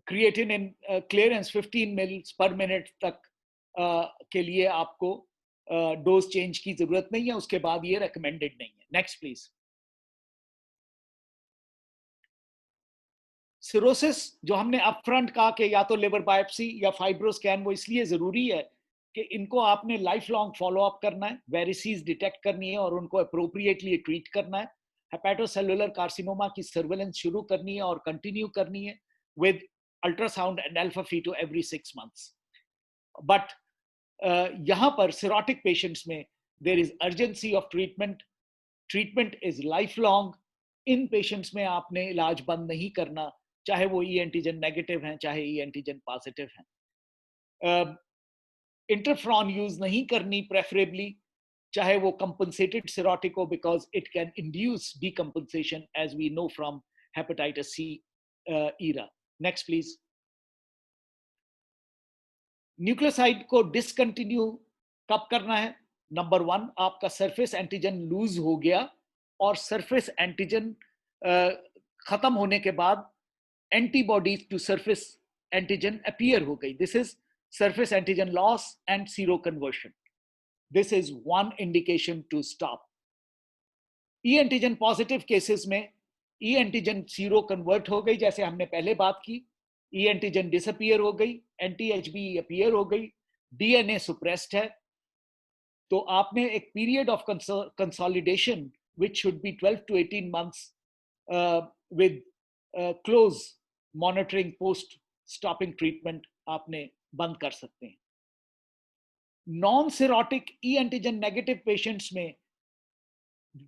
S2: creatinine clearance 15 mils per minute तक के लिए आपको डोज चेंज की जरूरत नहीं है, उसके बाद ये रेकमेंडेड नहीं है। Next please. सिरोसिस जो हमने अपफ्रंट कहा कि या तो लिवर बायोप्सी या फाइब्रोस्कैन, वो इसलिए जरूरी है कि इनको आपने लाइफ लॉन्ग फॉलो अप करना है, वेरिसीज डिटेक्ट करनी है और उनको अप्रोप्रिएटली ट्रीट करना है। हेपेटोसेलुलर कार्सिनोमा की सर्वेलेंस शुरू करनी है और कंटिन्यू करनी है with ultrasound and alpha feto every 6 months। But यहाँ पर सिरोटिक पेशेंट्स में there is urgency of treatment, treatment is life long. इन पेशेंट्स में आपने इलाज बंद नहीं करना, चाहे वो ई एंटीजन नेगेटिव हैं चाहे ई एंटीजन पॉजिटिव हैं। इंटरफ्रॉन यूज नहीं करनी प्रेफरेबली, चाहे वो कंपनसेटेड सिरोटिक हो, because it can induce decompensation as we know from hepatitis C era. Next please. Nucleoside को डिसकंटिन्यू कब करना है? नंबर 1, आपका सरफेस एंटीजन लूज हो गया और सरफेस एंटीजन खत्म होने के बाद antibodies to surface antigen appear हो गई। This is surface antigen loss and seroconversion. This is one indication to stop. E antigen positive cases में E antigen seroconvert हो गई, जैसे हमने पहले बात की, E antigen disappear हो गई, anti-HB appear हो गई, DNA suppressed है, तो आपने एक period of consolidation which should be 12 to 18 months with close monitoring post stopping treatment आपने बंद कर सकते हैं। नॉन सिरोटिक ई एंटीजन नेगेटिव पेशेंट्स में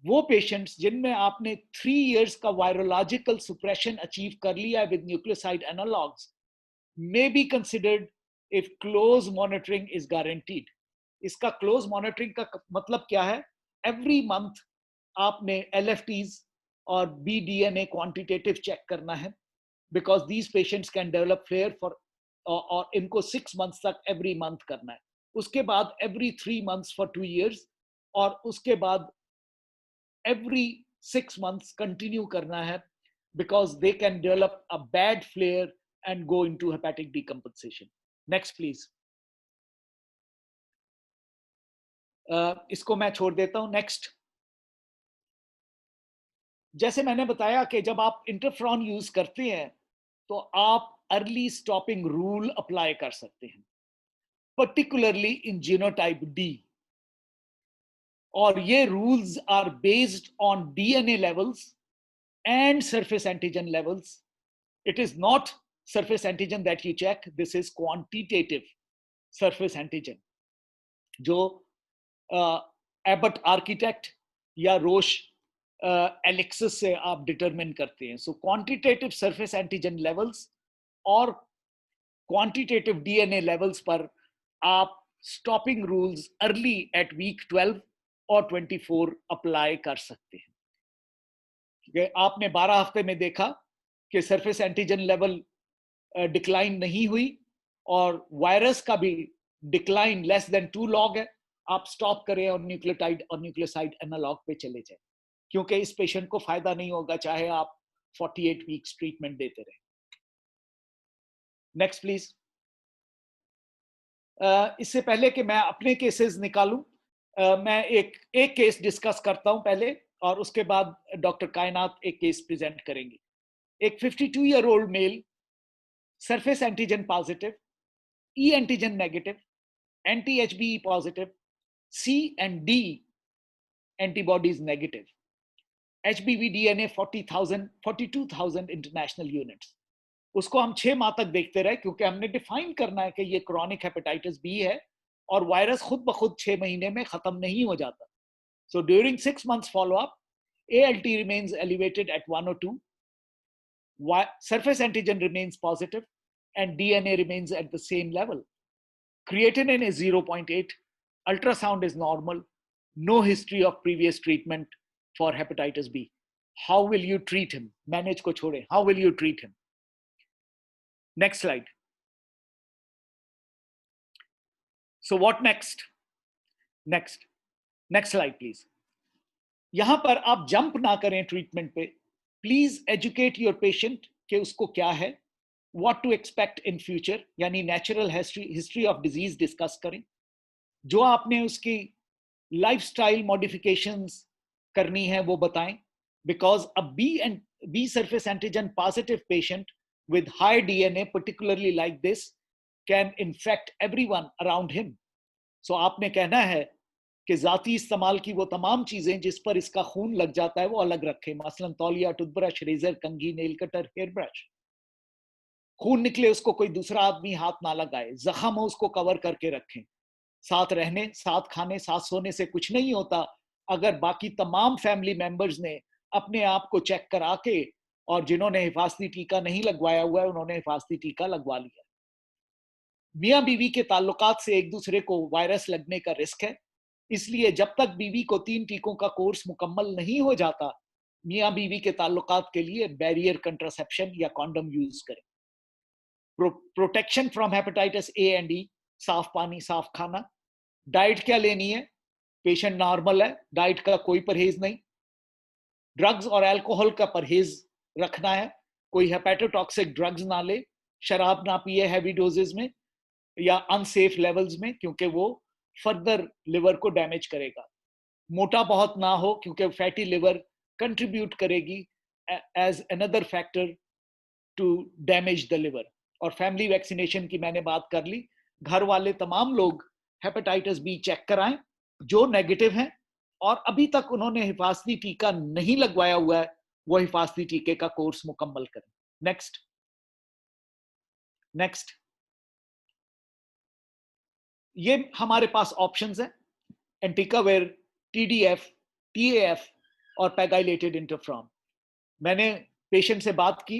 S2: वो पेशेंट्स जिनमें आपने 3 years का वायरोलॉजिकल सुप्रेशन अचीव कर लिया with nucleoside analogues may be considered if close monitoring is guaranteed. इसका क्लोज मॉनिटरिंग का मतलब क्या है? एवरी मंथ आपने LFTs और BDNA क्वांटिटेटिव चेक करना है, because these patients can develop flare for, और इनको 6 months तक एवरी मंथ करना है. उसके बाद एवरी 3 months फॉर 2 years, और उसके बाद एवरी 6 months कंटिन्यू करना है, because they can develop a bad flare and go into hepatic decompensation. Next, please. इसको मैं छोड़ देता हूं. नेक्स्ट. जैसे मैंने बताया कि जब आप इंटरफ्रॉन यूज करते हैं तो आप अर्ली स्टॉपिंग रूल अप्लाई कर सकते हैं, पर्टिकुलरली इन जीनोटाइप डी. और ये rules are based on DNA levels and surface antigen levels. It is not surface antigen that you check, this is quantitative surface antigen, जो Abbott architect या Roche Elecsys से आप determine करते हैं. So quantitative surface antigen levels और quantitative DNA levels पर आप stopping rules early at week 12 और 24 अप्लाई कर सकते हैं. आपने 12 हफ्ते में देखा कि सरफेस एंटीजन लेवल डिक्लाइन नहीं हुई और वायरस का भी डिक्लाइन लेस देन 2 log है. आप स्टॉप करें और न्यूक्लियोटाइड और न्यूक्लियोसाइड एनालॉग पे चले जाएं, क्योंकि इस पेशेंट को फायदा नहीं होगा चाहे आप 48 वीक्स ट्रीटमेंट देते रहें. Next please. इससे पहले कि मैं अपने केसेस निकालूं, मैं एक केस डिस्कस करता हूं पहले, और उसके बाद डॉक्टर कायनात एक केस प्रेजेंट करेंगे. एक 52-year-old male, surface antigen positive, E antigen negative, anti-HBe positive, C and D antibodies negative, HBV DNA 42,000 international units. उसको हम 6 माह तक देखते रहे, क्योंकि हमने डिफाइन करना है कि ये क्रॉनिक हेपेटाइटिस बी है और वायरस खुद ब खुद 6 महीने में खत्म नहीं हो जाता. So during 6 months follow-up, ALT remains elevated at 102, surface antigen remains positive, and DNA remains at the same level. Creatinine is 0.8, ultrasound is normal, no history of previous treatment for hepatitis B. How will you treat him? Manage ko chhode. How will you treat him? Next slide. So what next? Next slide, please. यहां पर आप jump ना करें treatment पे. Please educate your patient कि उसको क्या है, what to expect in future, यानी natural history of disease discuss करें. जो आपने उसकी लाइफस्टाइल मॉडिफिकेशंस करनी है वो बताएं, because a B surface antigen positive patient with high DNA, particularly like this, can infect everyone around him. So आपने कहना है कि जाती इस्तेमाल की वो तमाम चीजें जिस पर इसका खून लग जाता है वो अलग रखें, मसलन तौलिया, टूथब्रश, रेजर, कंघी, नेल कटर, हेयर ब्रश. खून निकले उसको कोई दूसरा आदमी हाथ ना लगाए, जख्म हो उसको कवर करके रखें. साथ रहने, साथ खाने, साथ सोने से कुछ नहीं होता अगर बाकी तमाम फैमिली मेंबर्स ने अपने आप को चेक करा के, और जिन्होंने हिफाजती टीका नहीं लगवाया हुआ है उन्होंने हिफाजती टीका लगवा लिया. मियां बीवी के ताल्लुकात से एक दूसरे को वायरस लगने का रिस्क है, इसलिए जब तक बीवी को 3 टीकों का कोर्स मुकम्मल नहीं हो जाता, मियां बीवी के ताल्लुकात के लिए बैरियर कंट्रासेप्शन या कॉन्डम यूज करें. Protection from hepatitis A and E, साफ पानी, साफ खाना. डाइट क्या लेनी है? पेशेंट नॉर्मल है, डाइट का कोई परहेज नहीं. ड्रग्स और अल्कोहल का परहेज रखना है, कोई हेपेटोटॉक्सिक ड्रग्स ना ले, शराब ना पिए हैवी डोजेस में या अनसेफ लेवल्स में, क्योंकि वो फर्दर लिवर को डैमेज करेगा. मोटा बहुत ना हो, क्योंकि फैटी लिवर कंट्रीब्यूट करेगी as another factor to damage the liver. और फैमिली वैक्सीनेशन की मैंने बात कर ली. घर वाले तमाम लोग हेपेटाइटिस बी चेक कराएं जो नेगेटिव हैं और अभी तक उन्होंने हिफाजती टीका नहीं लगवाया हुआ है, वो हिफाजती टीके का कोर्स मुकम्मल करें. नेक्स्ट. ये हमारे पास ऑप्शंस हैं. एंटिकावेर, TDF, TAF, और pegylated interferon. मैंने पेशेंट से बात की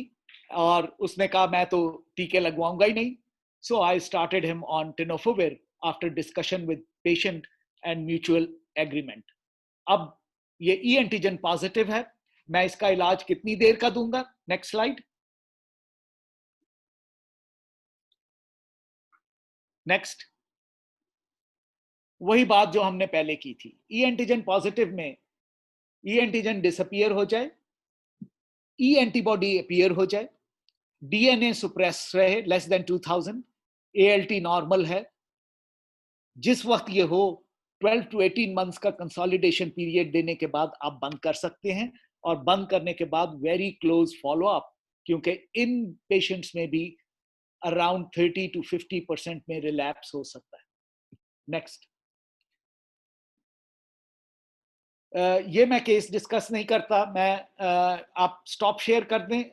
S2: और उसने कहा मैं तो टीके लगवाऊंगा ही नहीं. So I started him on tenofovir after discussion with patient and mutual agreement. अब ये E antigen positive है, मैं इसका इलाज कितनी देर का दूंगा? Next slide. नेक्स्ट. वही बात जो हमने पहले की थी. E antigen पॉजिटिव में E antigen डिसअपियर हो जाए, E एंटीबॉडी अपीयर हो जाए, DNA सुप्रेस रहे लेस देन 2000, ALT नॉर्मल है. जिस वक्त ये हो 12 to 18 मंथ्स का कंसोलिडेशन पीरियड देने के बाद आप बंद कर सकते हैं, और बंद करने के बाद वेरी क्लोज फॉलो अप, क्योंकि इन पेशेंट्स में भी अराउंड 30 to 50% में रिलैप्स हो सकता है. नेक्स्ट. ये मैं केस डिस्कस नहीं करता. मैं आप स्टॉप शेयर कर दें.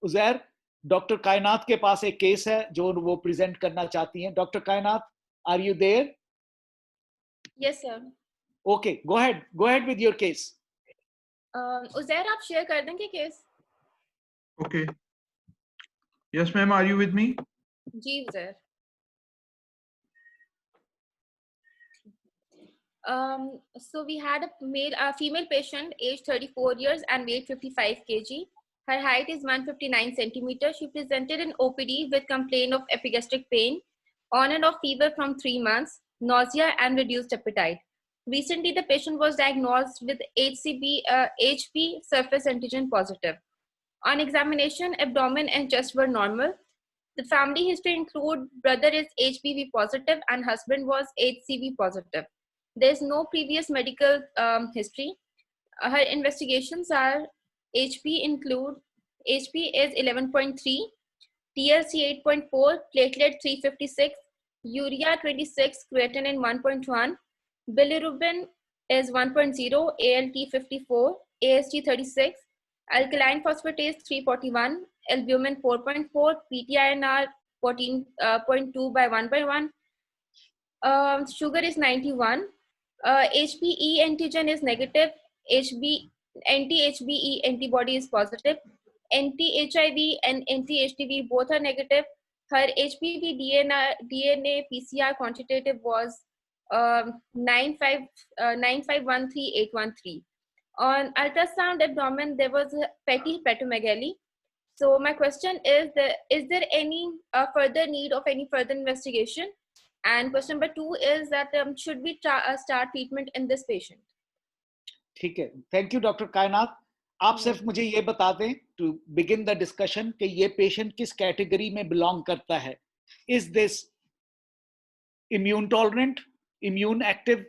S2: उजैर, डॉक्टर कायनात के पास एक केस है जो वो प्रेजेंट करना चाहती हैं. Doctor Kainat, are you there?
S5: Yes sir.
S2: Okay, go ahead with your case.
S5: Uzair, आप शेयर कर देंगे case?
S1: Okay. Yes, ma'am. Are you with me?
S5: जी Uzair. So we had a female patient, age 34 years and weight 55 kg. Her height is 159 centimeters. She presented in OPD with complaint of epigastric pain, on and off fever from 3 months, nausea and reduced appetite. Recently, the patient was diagnosed with HP surface antigen positive. On examination, abdomen and chest were normal. The family history include brother is HPV positive and husband was HCV positive. There is no previous medical history. Her investigations are HP include HP is 11.3, TLC 8.4, platelet 356, urea 26, creatinine 1.1, bilirubin is 1.0, ALT 54, AST 36, alkaline phosphatase 341, albumin 4.4, PTINR 14.2 by 1/1, sugar is 91, HBe antigen is negative, anti-HBe antibody is positive, anti-HIV and anti-HTV both are negative. Her HPV DNA PCR quantitative was 9513813. On ultrasound abdomen, there was a fatty hepatomegaly. So my question is there any further need of any further investigation? And question number 2 is that should we start treatment in this patient?
S2: ठीक है, thank you doctor कायनात. आप सिर्फ मुझे ये बता दें to begin the discussion कि ये पेशेंट किस कैटेगरी में बिलोंग करता है. Is this immune tolerant, immune active,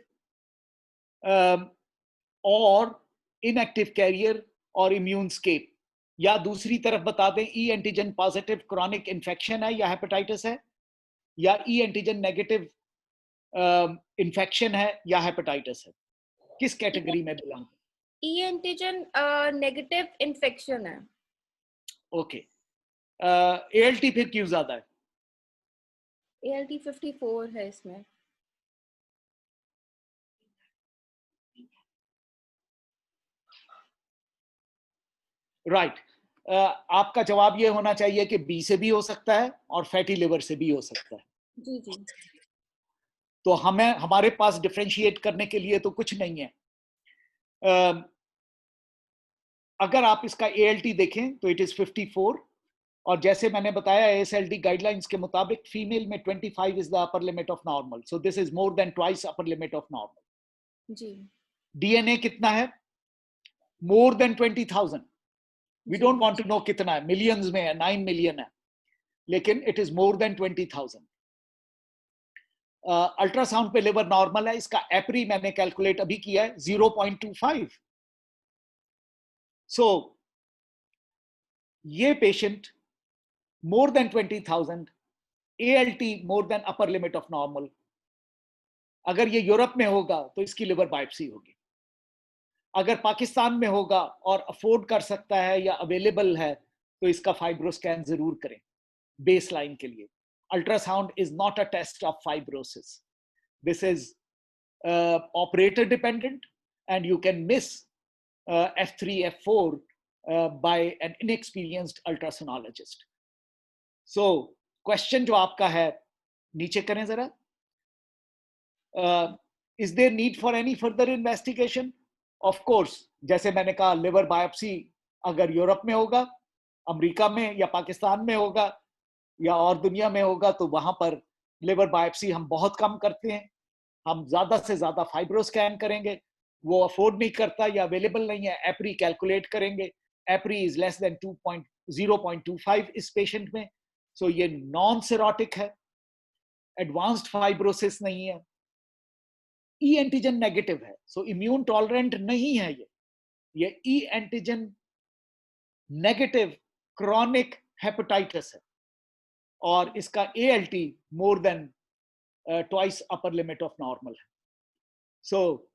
S2: और इनएक्टिव कैरियर और इम्यून स्केप, या दूसरी तरफ बता दें ई एंटीजन पॉजिटिव क्रॉनिक इन्फेक्शन है या हेपेटाइटिस है, या ई एंटीजन नेगेटिव इन्फेक्शन है या हेपेटाइटिस है. किस कैटेगरी में बिलोंग?
S5: ई एंटीजन नेगेटिव इन्फेक्शन है.
S2: ओके. एएलटी फिर क्यों ज्यादा है?
S5: एएलटी 54 है इसमें.
S2: राइट. आपका जवाब ये होना चाहिए कि बी से भी हो सकता है और फैटी लिवर से भी हो सकता है.
S5: जी जी.
S2: तो हमारे पास डिफरेंशिएट करने के लिए तो कुछ नहीं है. अगर आप इसका एएलटी देखें तो इट इज 54, और जैसे मैंने बताया एएसएलटी गाइडलाइंस के मुताबिक फीमेल में 25 is the upper limit of normal. So this is more than twice upper limit of normal.
S5: जी.
S2: डीएनए कितना है? More than 20,000. We don't want to know कितना है, मिलियंस में है, 9 मिलियन है, लेकिन it is more than 20,000. Ultrasound पे लिवर नॉर्मल है. इसका एप्री मैंने कैलकुलेट अभी किया है 0.25. सो ये patient more than 20,000, ALT more than upper limit of normal. अगर ये यूरोप में होगा तो इसकी लिवर बायोप्सी होगी. अगर पाकिस्तान में होगा और अफोर्ड कर सकता है या अवेलेबल है तो इसका फाइब्रोस्कैन जरूर करें बेसलाइन के लिए. Ultrasound is not a test of fibrosis. This is operator dependent, and you can miss F3, F4 by an inexperienced ultrasonologist. So, question जो आपका है, नीचे करें जरा. Is there need for any further investigation? Of course, जैसे मैंने कहा, liver biopsy अगर यूरोप में होगा, अमेरिका में या पाकिस्तान में होगा या और दुनिया में होगा, तो वहां पर लिवर बायोप्सी हम बहुत कम करते हैं. हम ज्यादा से ज्यादा फाइब्रो स्कैन करेंगे. वो अफोर्ड नहीं करता या अवेलेबल नहीं है, एप्री कैलकुलेट करेंगे. एप्री इज लेस देन 0.25 इस पेशेंट में. सो ये नॉन सेरोटिक है, एडवांस्ड फाइब्रोसिस नहीं है, ई एंटीजन नेगेटिव है, सो इम्यून टॉलरेंट नहीं है. ये ई एंटीजन नेगेटिव क्रॉनिक हेपेटाइटिस है और इसका ALT more than twice upper limit of normal है. सो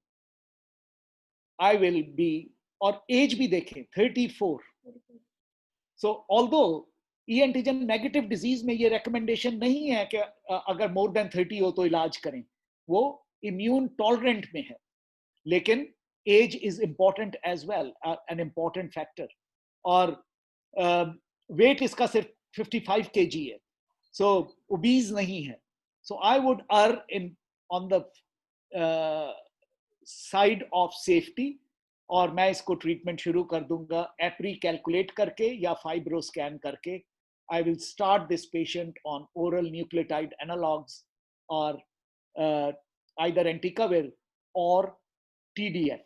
S2: आई विल बी, और एज भी देखें 34. सो ऑल्दो ई एंटीजन नेगेटिव डिजीज में ये रिकमेंडेशन नहीं है कि अगर मोर देन 30 हो तो इलाज करें, वो इम्यून टॉलरेंट में है. लेकिन age is important as well, an important factor. और वेट इसका सिर्फ 55 kg है, सो ओबीज नहीं है. So I would err in on the side of safety, और मैं इसको ट्रीटमेंट शुरू कर दूंगा एप्री कैलकुलेट करके या फाइब्रो स्कैन करके. I will start this patient on oral nucleotide analogues और आइदर एंटिकाविर और TDF.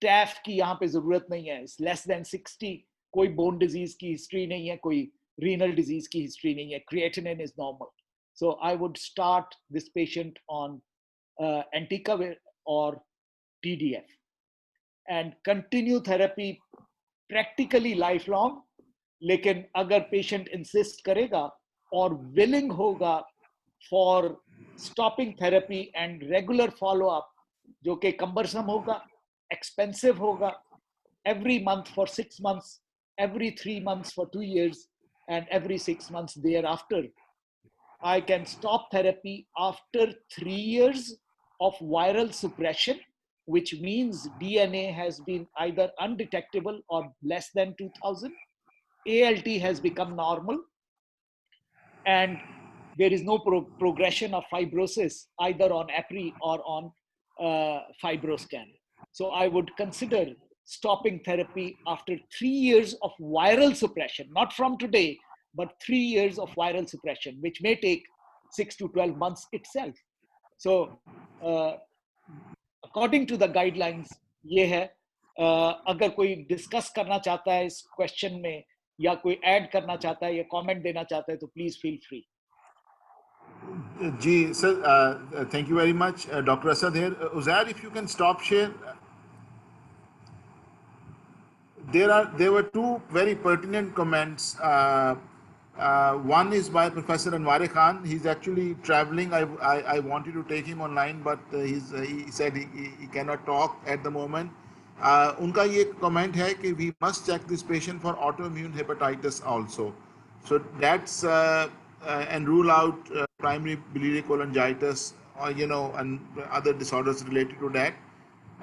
S2: टैफ की यहाँ पे जरूरत नहीं है. लेस देन 60, कोई बोन डिजीज की हिस्ट्री नहीं है, कोई रीनल डिजीज की हिस्ट्री नहीं है, creatinine is normal. So I would start this patient on entecavir और TDF and continue therapy practically lifelong. लेकिन अगर पेशेंट इंसिस्ट करेगा और विलिंग होगा for stopping therapy and regular follow up, जो कि कम्बरसम होगा, एक्सपेंसिव होगा, every month for 6 months, every 3 months for 2 years, and every 6 months thereafter, I can stop therapy after 3 years of viral suppression, which means DNA has been either undetectable or less than 2000. ALT has become normal, and there is no progression of fibrosis either on APRI or on fibroscan. So I would consider stopping therapy after 3 years of viral suppression, not from today, but 3 years of viral suppression, which may take 6 to 12 months itself. So according to the guidelines, ये है. अगर कोई discuss करना चाहता है इस question में या कोई ऐड करना चाहता है या कमेंट देना चाहता है तो प्लीज फील फ्री.
S4: जी sir, thank you very much. Dr. Asad here. Uzair, if you can stop share. There were two very pertinent comments. One is by Professor Anwar Khan. He's actually traveling. I wanted to take him online, but he said he cannot talk at the moment. उनका ये comment है कि we must check this patient for autoimmune hepatitis also. So that's and rule out primary biliary cholangitis or and other disorders related to that.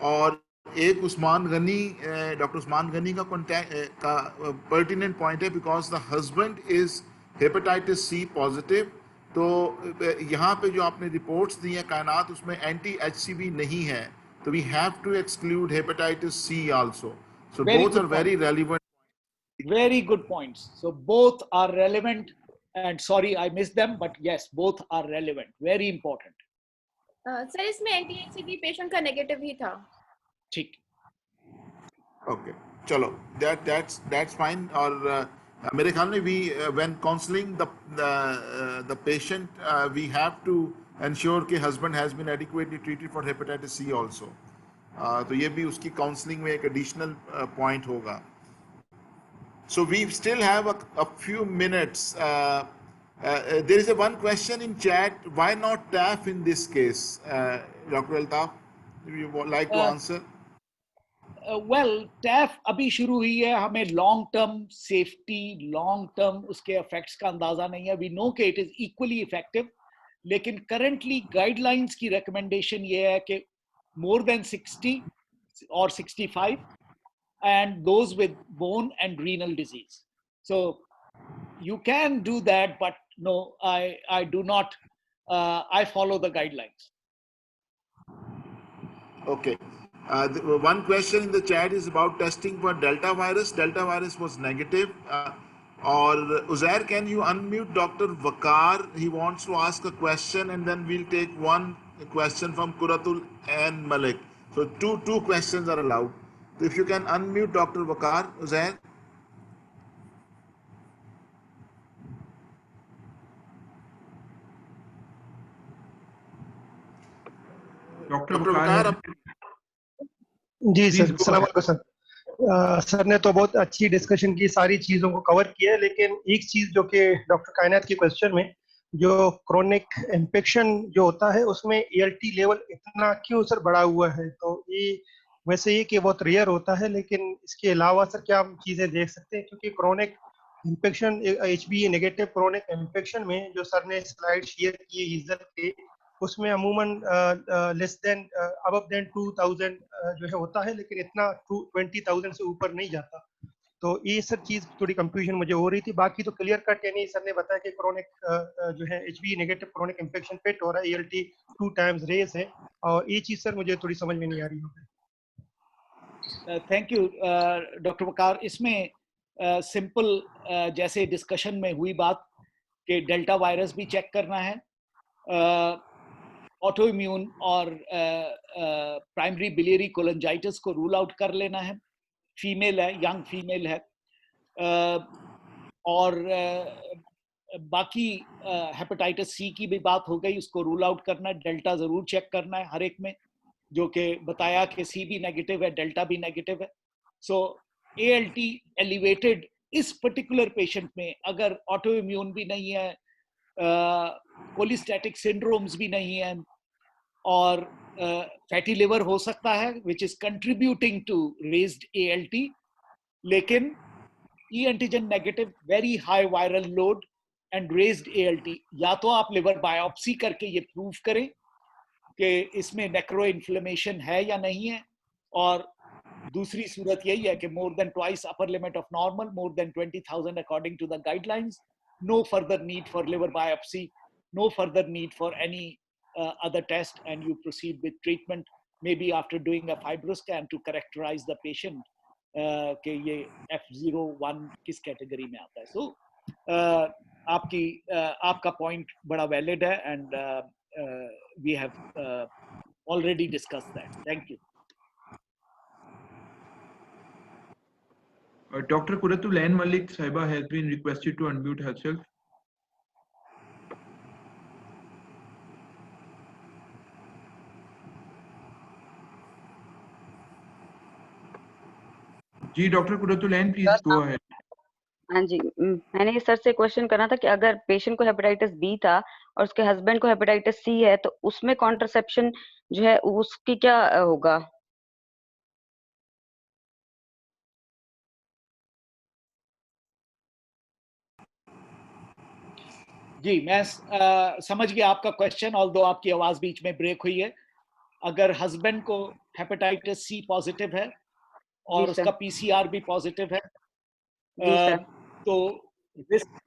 S4: और एक Usman Ghani, doctor Usman Ghani का pertinent point है because the husband is hepatitis C positive. तो यहाँ पे जो आपने reports दी हैं कायनात, उसमें anti-HCV नहीं है, तो we have to exclude hepatitis C also. So both are very relevant.
S2: Very good points. So both are relevant, and sorry I missed them, but yes, both are relevant. Very important.
S5: Sir इसमें anti-HCV patient का negative ही था.
S2: ठीक.
S4: Okay, चलो, that's fine. और मेरे ख्याल में we when counseling the patient, we have to ensure कि husband has been adequately treated for hepatitis C also. तो ये भी उसकी counseling में एक additional point होगा. So we still have a few minutes. There is one question in chat. Why not TAF in this case? Dr. Altaf, you would like to answer?
S2: Well, TAF अभी शुरू हुई है. हमें long term safety, long term उसके effects का अंदाजा नहीं है. We know कि it is equally effective. लेकिन currently guidelines की recommendation ये है कि more than 60 or 65 and those with bone and renal disease. So you can do that, but no, I do not. I follow the guidelines.
S4: Okay. One question in the chat is about testing for Delta virus. Delta virus was negative. Or Uzair, can you unmute Dr. Vakar? He wants to ask a question, and then we'll take one question from Kuratul and Malik. So two questions are allowed. So if you can unmute Dr. Vakar, Uzair.
S1: Dr.
S4: Dr.
S1: Vakar,
S4: Vakar,
S6: जी
S1: please
S6: sir,
S1: go
S6: सलाम
S1: ahead.
S6: अलैकुम sir. Sir ने तो बहुत अच्छी discussion की, सारी चीज़ों को कवर किया है, लेकिन एक चीज़ जो कि डॉक्टर कायनात की क्वेश्चन में, जो क्रोनिक इन्फेक्शन जो होता है उसमें ALT लेवल इतना क्यों सर बढ़ा हुआ है? तो ये वैसे ये कि बहुत रेयर होता है, लेकिन इसके अलावा सर क्या हम चीज़ें देख सकते हैं? क्योंकि chronic infection, HbA negative chronic infection में जो सर ने स्लाइड शेयर की हीजल के, उसमें अमूमन लेस देन अबव देन 2000 जो है होता है, लेकिन इतना 20,000 से ऊपर नहीं जाता। तो ये सब चीज़ थोड़ी कंफ्यूजन मुझे हो रही थी। बाकी तो क्लियर कट, यानी सर ने बताया कि क्रोनिक जो है HbA नेगेटिव क्रोनिक इन्फेक्शन पेट हो रहा है, ALT 2 टाइम्स रेज है, और ये चीज़ सर मुझे थोड़ी समझ में नहीं आ रही है।
S2: थैंक यू डॉक्टर वकार। इसमें सिंपल जैसे डिस्कशन में हुई बात कि डेल्टा वायरस भी चेक करना है, ऑटो इम्यून और प्राइमरी बिलियरी कोलेंजाइटिस को रूल आउट कर लेना है, फीमेल है, यंग फीमेल है, और बाकी हेपेटाइटिस सी की भी बात हो गई, उसको रूल आउट करना है। डेल्टा जरूर चेक करना है हर एक में, जो कि बताया कि सी भी नेगेटिव है, डेल्टा भी नेगेटिव है। सो ALT एलिवेटेड इस पर्टिकुलर पेशेंट में अगर ऑटो इम्यून भी नहीं है, कोलिस्टैटिक सिंड्रोम्स भी नहीं है, और फैटी लिवर हो सकता है which is contributing to raised ALT, लेकिन E antigen negative, very high viral load and raised ALT, या तो आप लिवर बायोप्सी करके ये प्रूव करें कि इसमें नेक्रो इन्फ्लेमेशन है या नहीं है, और दूसरी सूरत यही है कि more than twice upper limit of normal, more than 20,000 according to the guidelines, no further need for liver biopsy, no further need for any other test, and you proceed with treatment, maybe after doing a fibroscan to characterize the patient कि ये F01 किस category में आता है। So आपका point बड़ा valid है, and we have already discussed that. Thank you.
S1: Dr. Kuratul N. Malik Saiba has been requested to unmute herself. जी doctor Qurratul N, please go ahead.
S3: हाँ जी, मैंने सर से क्वेश्चन करना था कि अगर पेशेंट को हेपेटाइटिस बी था और उसके हस्बैंड को हेपेटाइटिस सी है, तो उसमें कॉन्ट्रासेप्शन जो है उसकी क्या होगा?
S2: जी, मैं समझ गया आपका क्वेश्चन, ऑल्दो आपकी आवाज बीच में ब्रेक हुई है। अगर हस्बैंड को हेपेटाइटिस सी पॉजिटिव है और उसका PCR भी पॉजिटिव है, तो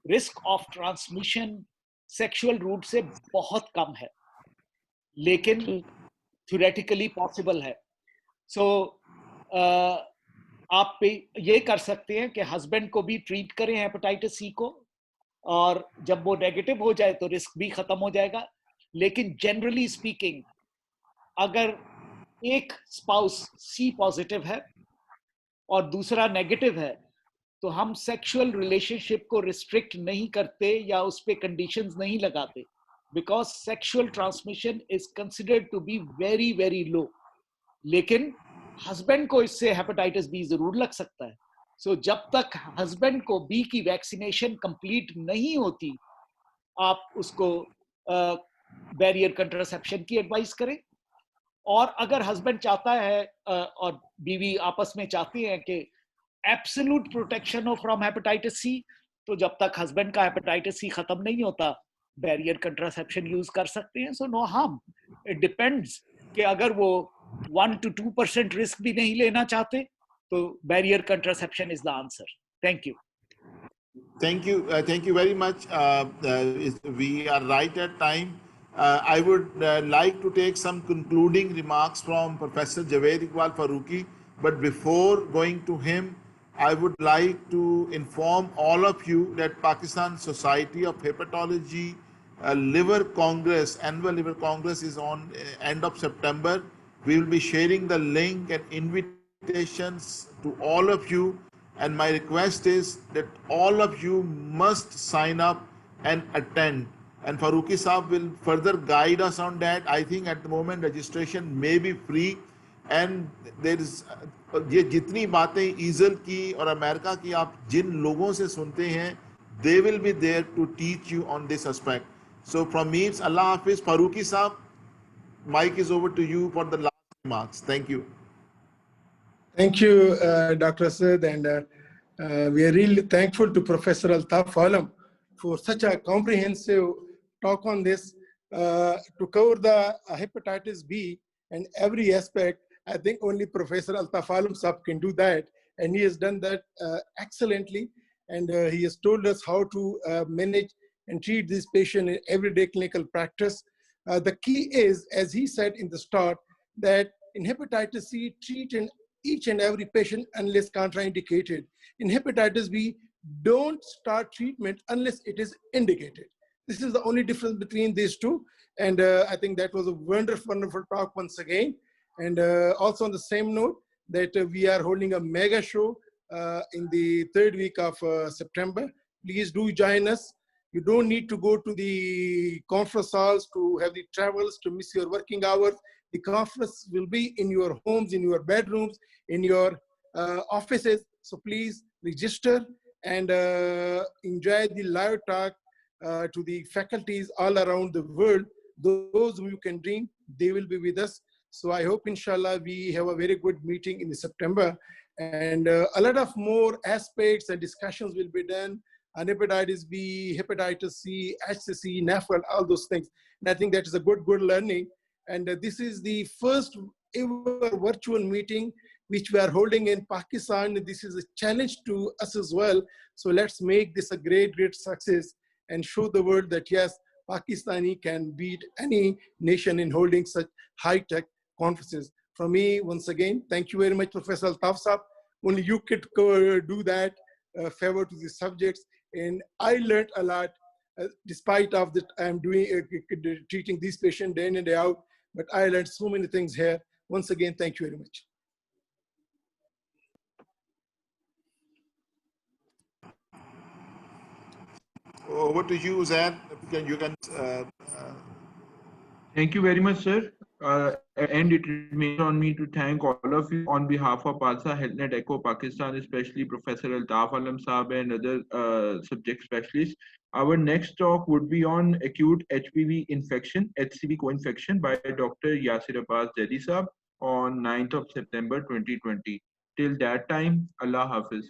S2: risk of transmission sexual route से बहुत कम है, लेकिन थ्योरेटिकली पॉसिबल है। सो आप ये कर सकते हैं कि हस्बैंड को भी ट्रीट करें हेपेटाइटिस सी को, और जब वो नेगेटिव हो जाए तो रिस्क भी खत्म हो जाएगा। लेकिन जनरली स्पीकिंग, अगर एक स्पाउस सी पॉजिटिव है और दूसरा नेगेटिव है, तो हम सेक्सुअल रिलेशनशिप को रिस्ट्रिक्ट नहीं करते या उस पे कंडीशंस नहीं लगाते, because sexual transmission is considered to be very very low. लेकिन हस्बैंड को इससे हेपेटाइटिस बी जरूर लग सकता है। सो जब तक हस्बैंड को बी की वैक्सीनेशन कंप्लीट नहीं होती, आप उसको बैरियर कंट्रासेप्शन की एडवाइस करें। और अगर हस्बैंड चाहता है और बीवी आपस में चाहती हैं कि एब्सोल्यूट प्रोटेक्शन हो फ्रॉम हेपेटाइटिस सी, तो जब तक हस्बैंड का हेपेटाइटिस सी खत्म नहीं होता, बैरियर कंट्रासेप्शन यूज कर सकते हैं। So no harm. It depends कि अगर वो 1 to 2% रिस्क भी नहीं लेना चाहते, So barrier contraception is the answer. Thank you.
S4: Thank you very much. We are right at time. I would like to take some concluding remarks from Professor Javed Iqbal Farooqi. But before going to him, I would like to inform all of you that Pakistan Society of Hepatology Liver Congress, Annual Liver Congress, is on end of September. We will be sharing the link and invitations to all of you. And my request is that all of you must sign up and attend. And Farooqi Saab will further guide us on that. I think at the moment registration may be free. And there is ये जितनी बातें ईजल की और America की आप जिन लोगों से सुनते हैं, they will be there to teach you on this aspect. So from me, it's Allah Hafiz. Farooqi Saab, mic is over to you for the last remarks. Thank you.
S7: Thank you, Dr. Asad, and we are really thankful to Professor Altaf Alam for such a comprehensive talk on this. To cover the hepatitis B and every aspect, I think only Professor Altaf Alam Sahab can do that, and he has done that excellently, and he has told us how to manage and treat this patient in everyday clinical practice. The key is, as he said in the start, that in hepatitis C, treat each and every patient unless contraindicated. In hepatitis B, don't start treatment unless it is indicated. This is the only difference between these two. And I think that was a wonderful talk once again. And also on the same note, that we are holding a mega show in the third week of September. Please do join us. You don't need to go to the conference halls to have the travels to miss your working hours. The conference will be in your homes, in your bedrooms, in your offices. So please register and enjoy the live talk to the faculties all around the world. Those who can dream, they will be with us. So I hope, inshallah, we have a very good meeting in September. And a lot of more aspects and discussions will be done on hepatitis B, hepatitis C, HCC, NAFLD, all those things. And I think that is a good learning. And this is the first ever virtual meeting which we are holding in Pakistan. This is a challenge to us as well. So let's make this a great success and show the world that yes, Pakistani can beat any nation in holding such high-tech conferences. From me, once again, thank you very much, Professor Altaf Saab. Only you could do that favor to the subjects. And I learned a lot, despite of that I'm doing treating these patients day in and day out. But I learned so many things here. Once again, thank you very much.
S4: Over to you, Zaid. You can.
S1: Thank you very much, sir. And it remains on me to thank all of you on behalf of PALSA HealthNet Echo Pakistan, especially Professor Altaf Alam Saab and other subject specialists. Our next talk would be on acute HPV infection, HCV co-infection by Dr. Yasir Abbas Zaidi Saab on 9th of September 2020. Till that time, Allah Hafiz.